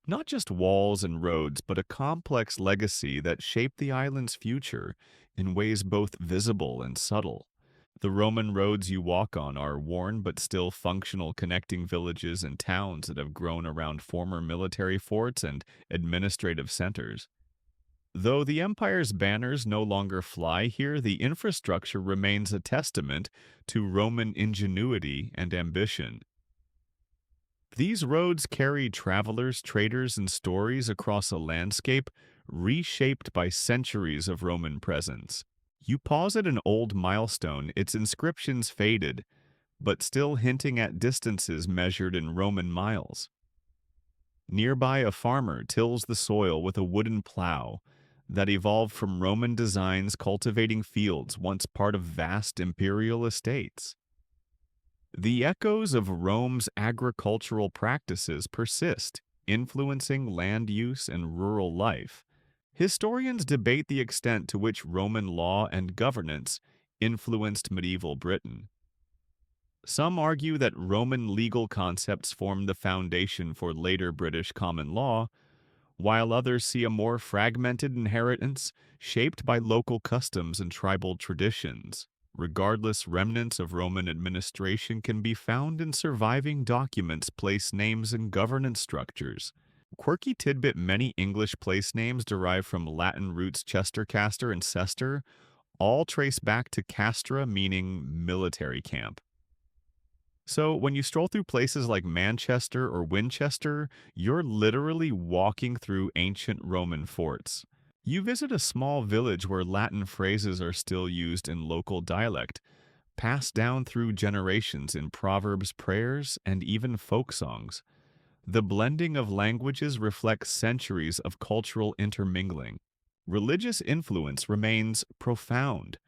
Not just walls and roads, but a complex legacy that shaped the island's future in ways both visible and subtle. The Roman roads you walk on are worn but still functional, connecting villages and towns that have grown around former military forts and administrative centers. Though the empire's banners no longer fly here, the infrastructure remains a testament to Roman ingenuity and ambition. These roads carry travelers, traders, and stories across a landscape reshaped by centuries of Roman presence. You pause at an old milestone, its inscriptions faded, but still hinting at distances measured in Roman miles. Nearby, a farmer tills the soil with a wooden plow that evolved from Roman designs, cultivating fields once part of vast imperial estates. The echoes of Rome's agricultural practices persist, influencing land use and rural life. Historians debate the extent to which Roman law and governance influenced medieval Britain. Some argue that Roman legal concepts formed the foundation for later British common law, while others see a more fragmented inheritance shaped by local customs and tribal traditions. Regardless, remnants of Roman administration can be found in surviving documents, place names, and governance structures. Quirky tidbit, many English place names derive from Latin roots Chester, Castor, and Cester, all trace back to castra, meaning military camp. So when you stroll through places like Manchester or Winchester, you're literally walking through ancient Roman forts. You visit a small village where Latin phrases are still used in local dialect, passed down through generations in proverbs, prayers, and even folk songs. The blending of languages reflects centuries of cultural intermingling. Religious influence remains profound.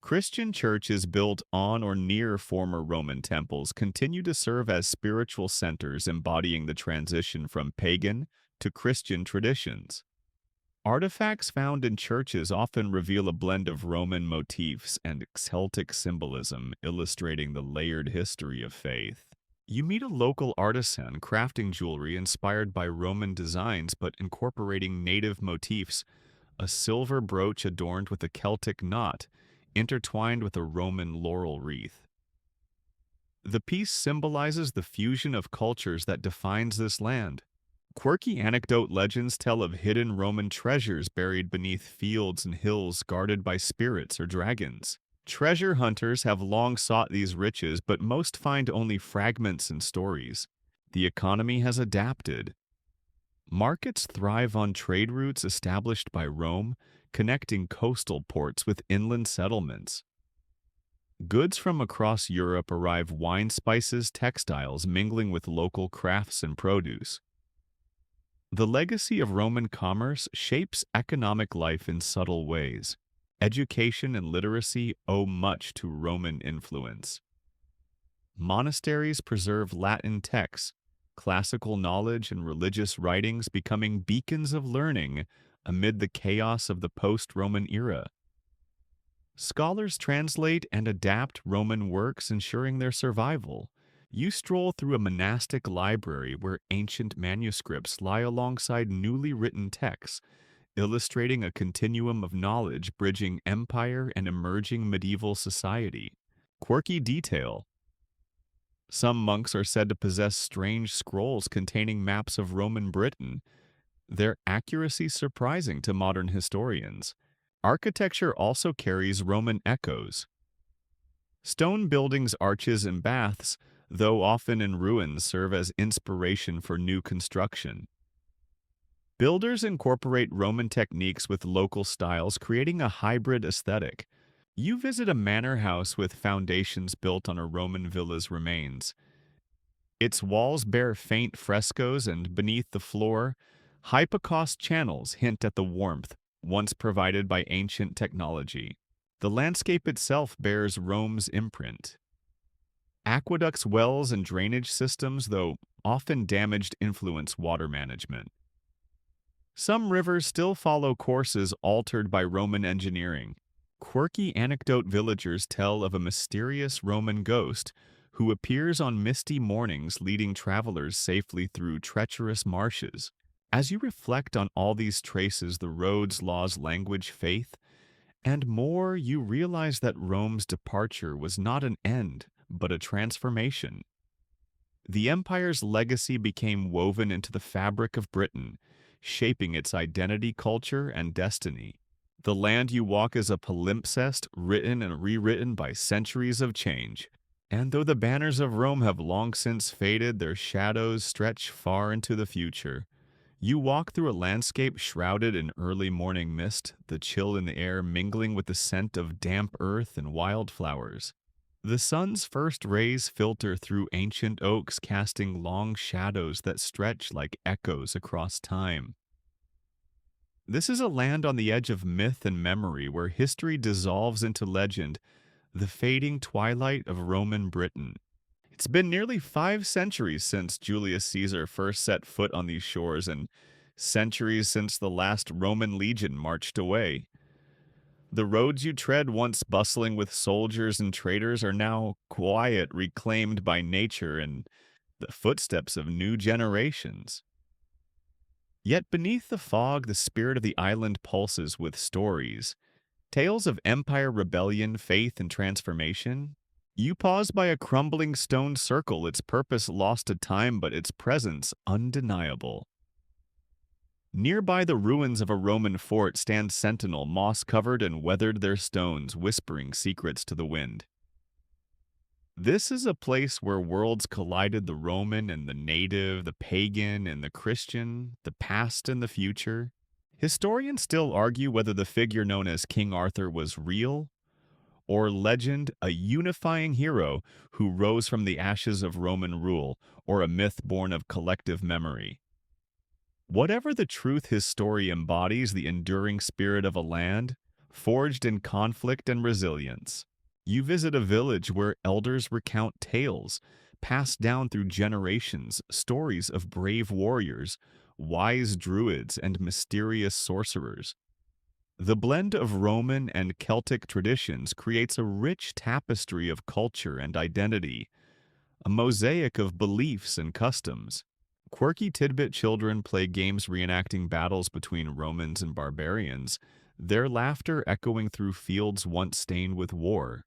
Christian churches built on or near former Roman temples continue to serve as spiritual centers embodying the transition from pagan to Christian traditions. Artifacts found in churches often reveal a blend of Roman motifs and Celtic symbolism, illustrating the layered history of faith. You meet a local artisan crafting jewelry inspired by Roman designs but incorporating native motifs, a silver brooch adorned with a Celtic knot, intertwined with a Roman laurel wreath. The piece symbolizes the fusion of cultures that defines this land. Quirky anecdote legends tell of hidden Roman treasures buried beneath fields and hills guarded by spirits or dragons. Treasure hunters have long sought these riches, but most find only fragments and stories. The economy has adapted. Markets thrive on trade routes established by Rome, connecting coastal ports with inland settlements. Goods from across Europe arrive wine, spices, textiles, mingling with local crafts and produce. The legacy of Roman commerce shapes economic life in subtle ways. Education and literacy owe much to Roman influence. Monasteries preserve Latin texts, classical knowledge and religious writings becoming beacons of learning amid the chaos of the post-Roman era. Scholars translate and adapt Roman works, ensuring their survival. You stroll through a monastic library where ancient manuscripts lie alongside newly written texts, illustrating a continuum of knowledge bridging empire and emerging medieval society. Quirky detail. Some monks are said to possess strange scrolls containing maps of Roman Britain, their accuracy surprising to modern historians. Architecture also carries Roman echoes. Stone buildings, arches, and baths, though often in ruins, serve as inspiration for new construction. Builders incorporate Roman techniques with local styles, creating a hybrid aesthetic. You visit a manor house with foundations built on a Roman villa's remains. Its walls bear faint frescoes, and beneath the floor, hypocaust channels hint at the warmth once provided by ancient technology. The landscape itself bears Rome's imprint. Aqueducts, wells, and drainage systems, though often damaged, influence water management. Some rivers still follow courses altered by Roman engineering. Quirky anecdote villagers tell of a mysterious Roman ghost who appears on misty mornings, leading travelers safely through treacherous marshes. As you reflect on all these traces, the roads, laws, language, faith, and more, you realize that Rome's departure was not an end, but a transformation. The empire's legacy became woven into the fabric of Britain, shaping its identity, culture, and destiny. The land you walk is a palimpsest written and rewritten by centuries of change. And though the banners of Rome have long since faded, their shadows stretch far into the future. You walk through a landscape shrouded in early morning mist, the chill in the air mingling with the scent of damp earth and wildflowers. The sun's first rays filter through ancient oaks, casting long shadows that stretch like echoes across time. This is a land on the edge of myth and memory, where history dissolves into legend, the fading twilight of Roman Britain. It's been nearly 5 centuries since Julius Caesar first set foot on these shores, and centuries since the last Roman legion marched away. The roads you tread, once bustling with soldiers and traders, are now quiet, reclaimed by nature and the footsteps of new generations. Yet beneath the fog, the spirit of the island pulses with stories, tales of empire, rebellion, faith, and transformation. You pause by a crumbling stone circle, its purpose lost to time, but its presence undeniable. Nearby, the ruins of a Roman fort stand sentinel, moss-covered and weathered their stones, whispering secrets to the wind. This is a place where worlds collided, the Roman and the native, the pagan and the Christian, the past and the future. Historians still argue whether the figure known as King Arthur was real or legend, a unifying hero who rose from the ashes of Roman rule, or a myth born of collective memory. Whatever the truth, his story embodies the enduring spirit of a land, forged in conflict and resilience. You visit a village where elders recount tales, passed down through generations, stories of brave warriors, wise druids, and mysterious sorcerers. The blend of Roman and Celtic traditions creates a rich tapestry of culture and identity, a mosaic of beliefs and customs. Quirky tidbit children play games reenacting battles between Romans and barbarians, their laughter echoing through fields once stained with war.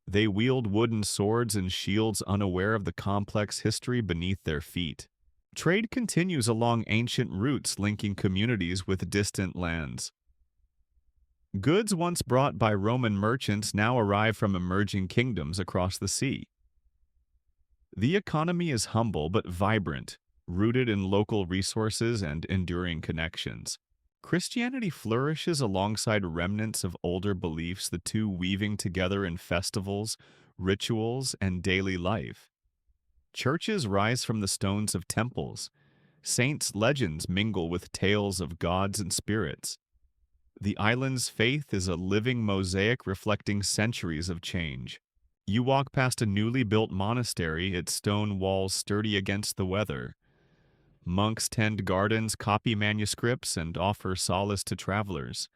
They wield wooden swords and shields unaware of the complex history beneath their feet. Trade continues along ancient routes linking communities with distant lands. Goods once brought by Roman merchants now arrive from emerging kingdoms across the sea. The economy is humble but vibrant, rooted in local resources and enduring connections. Christianity flourishes alongside remnants of older beliefs, the two weaving together in festivals, rituals, and daily life. Churches rise from the stones of temples. Saints' legends mingle with tales of gods and spirits. The island's faith is a living mosaic reflecting centuries of change. You walk past a newly built monastery, its stone walls sturdy against the weather. Monks tend gardens, copy manuscripts, and offer solace to travelers.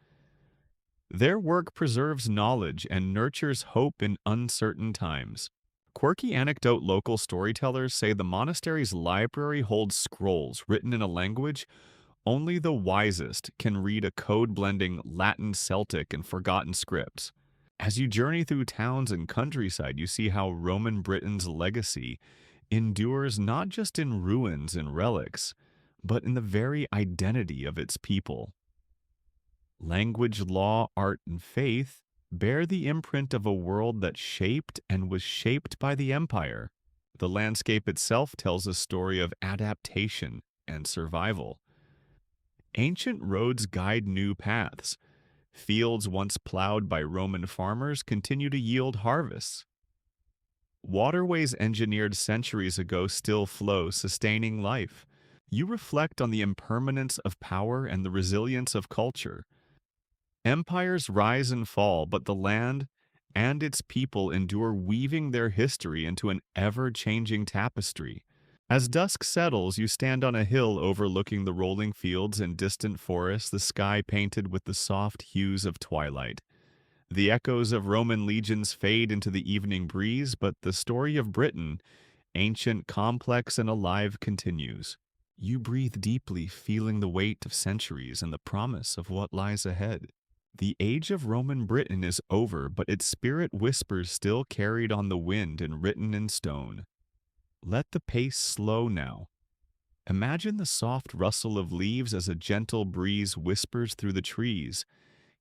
Their work preserves knowledge and nurtures hope in uncertain times. Quirky anecdote local storytellers say the monastery's library holds scrolls written in a language only the wisest can read, a code blending Latin, Celtic, and forgotten scripts. As you journey through towns and countryside, you see how Roman Britain's legacy endures not just in ruins and relics, but in the very identity of its people. Language, law, art, and faith bear the imprint of a world that shaped and was shaped by the empire. The landscape itself tells a story of adaptation and survival. Ancient roads guide new paths. Fields once plowed by Roman farmers continue to yield harvests. Waterways engineered centuries ago still flow, sustaining life. You reflect on the impermanence of power and the resilience of culture. Empires rise and fall, but the land and its people endure, weaving their history into an ever-changing tapestry. As dusk settles, you stand on a hill overlooking the rolling fields and distant forests, the sky painted with the soft hues of twilight. The echoes of Roman legions fade into the evening breeze, but the story of Britain, ancient, complex, and alive, continues. You breathe deeply, feeling the weight of centuries and the promise of what lies ahead. The age of Roman Britain is over, but its spirit whispers still carried on the wind and written in stone. Let the pace slow now. Imagine the soft rustle of leaves as a gentle breeze whispers through the trees,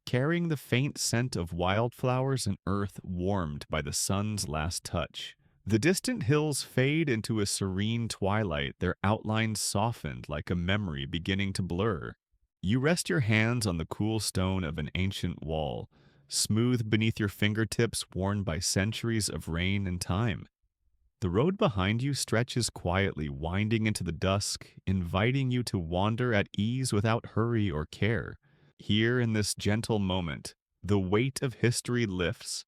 carrying the faint scent of wildflowers and earth warmed by the sun's last touch. The distant hills fade into a serene twilight, their outlines softened like a memory beginning to blur. You rest your hands on the cool stone of an ancient wall, smooth beneath your fingertips, worn by centuries of rain and time. The road behind you stretches quietly, winding into the dusk, inviting you to wander at ease without hurry or care. Here in this gentle moment, the weight of history lifts,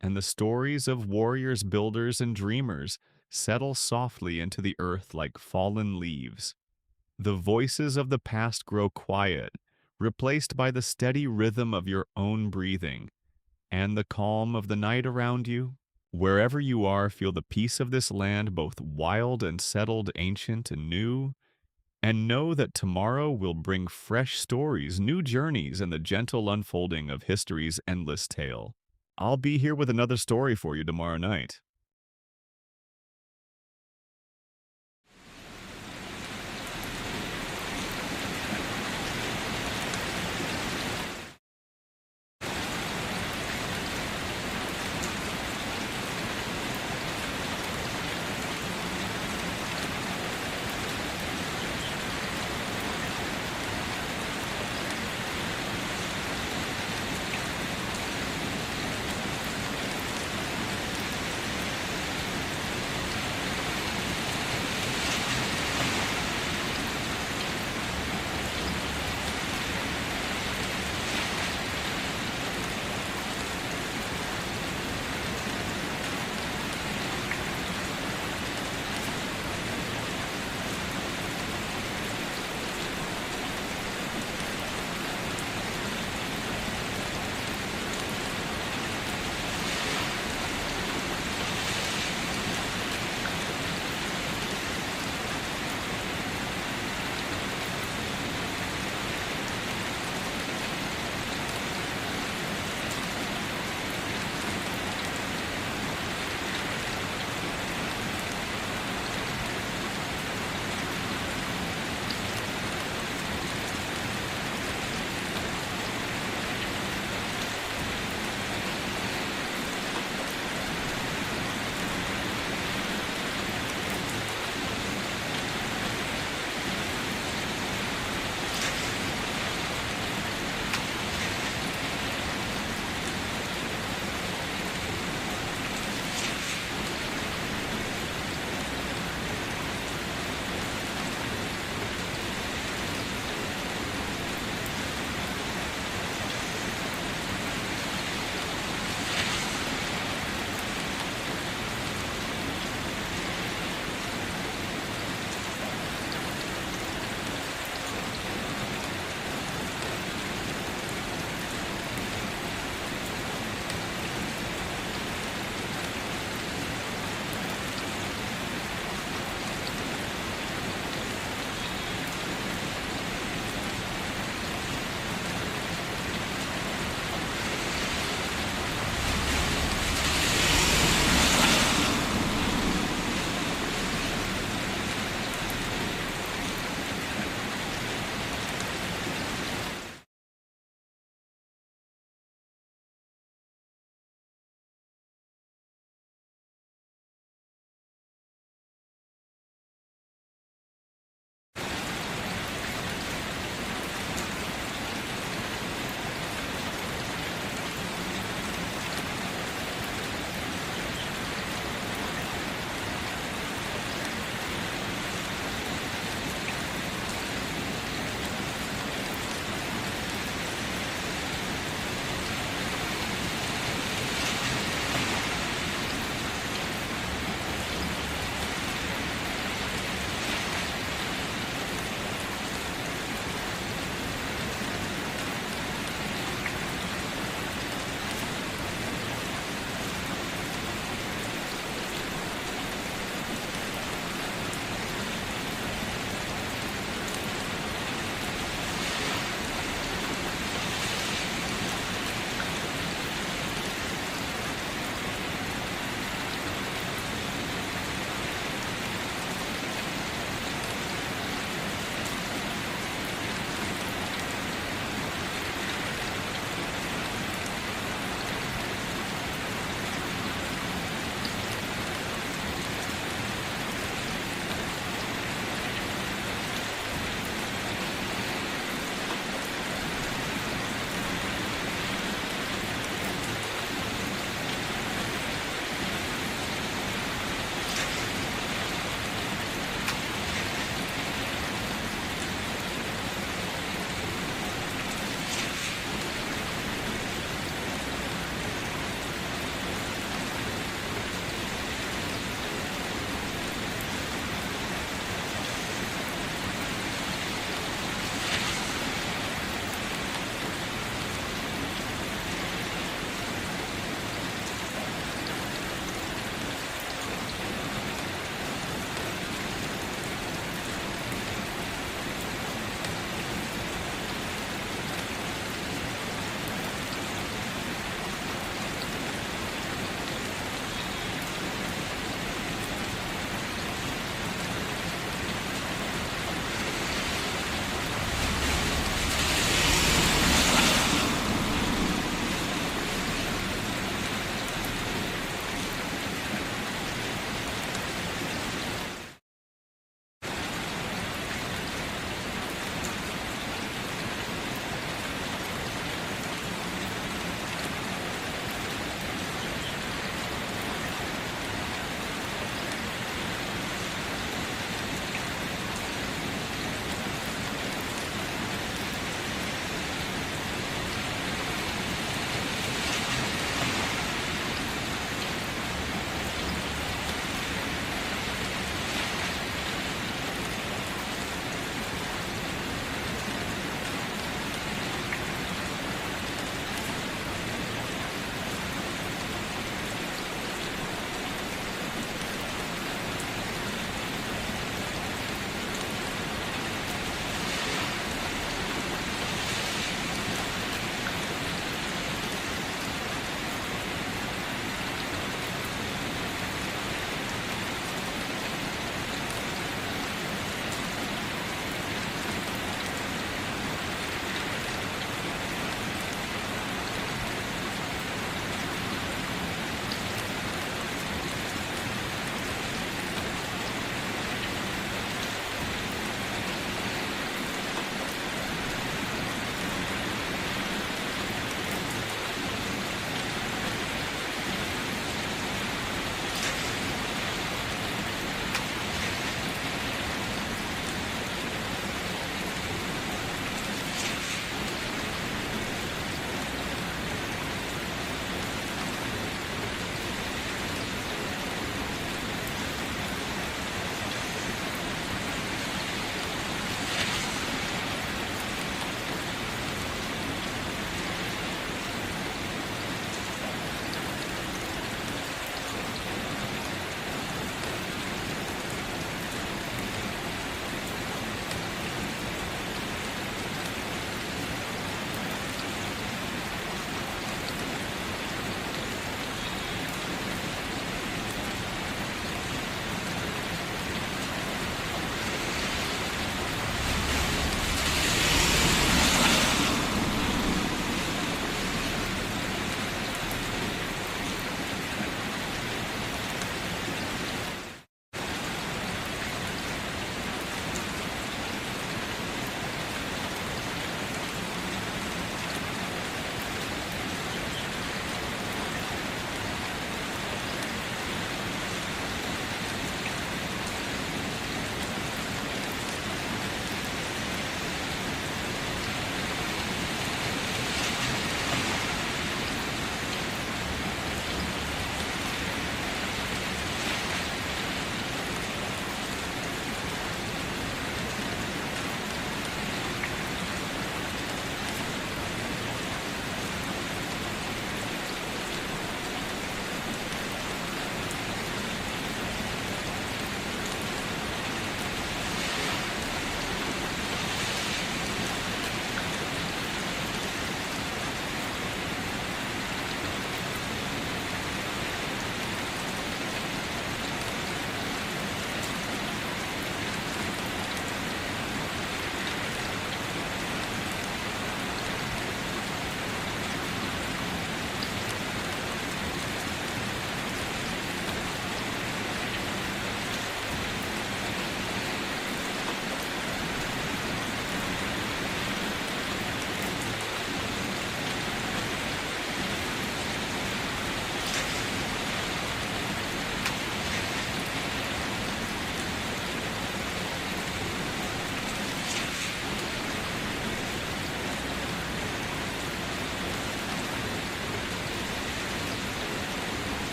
and the stories of warriors, builders, and dreamers settle softly into the earth like fallen leaves. The voices of the past grow quiet, replaced by the steady rhythm of your own breathing, and the calm of the night around you. Wherever you are, feel the peace of this land, both wild and settled, ancient and new, and know that tomorrow will bring fresh stories, new journeys, and the gentle unfolding of history's endless tale. I'll be here with another story for you tomorrow night.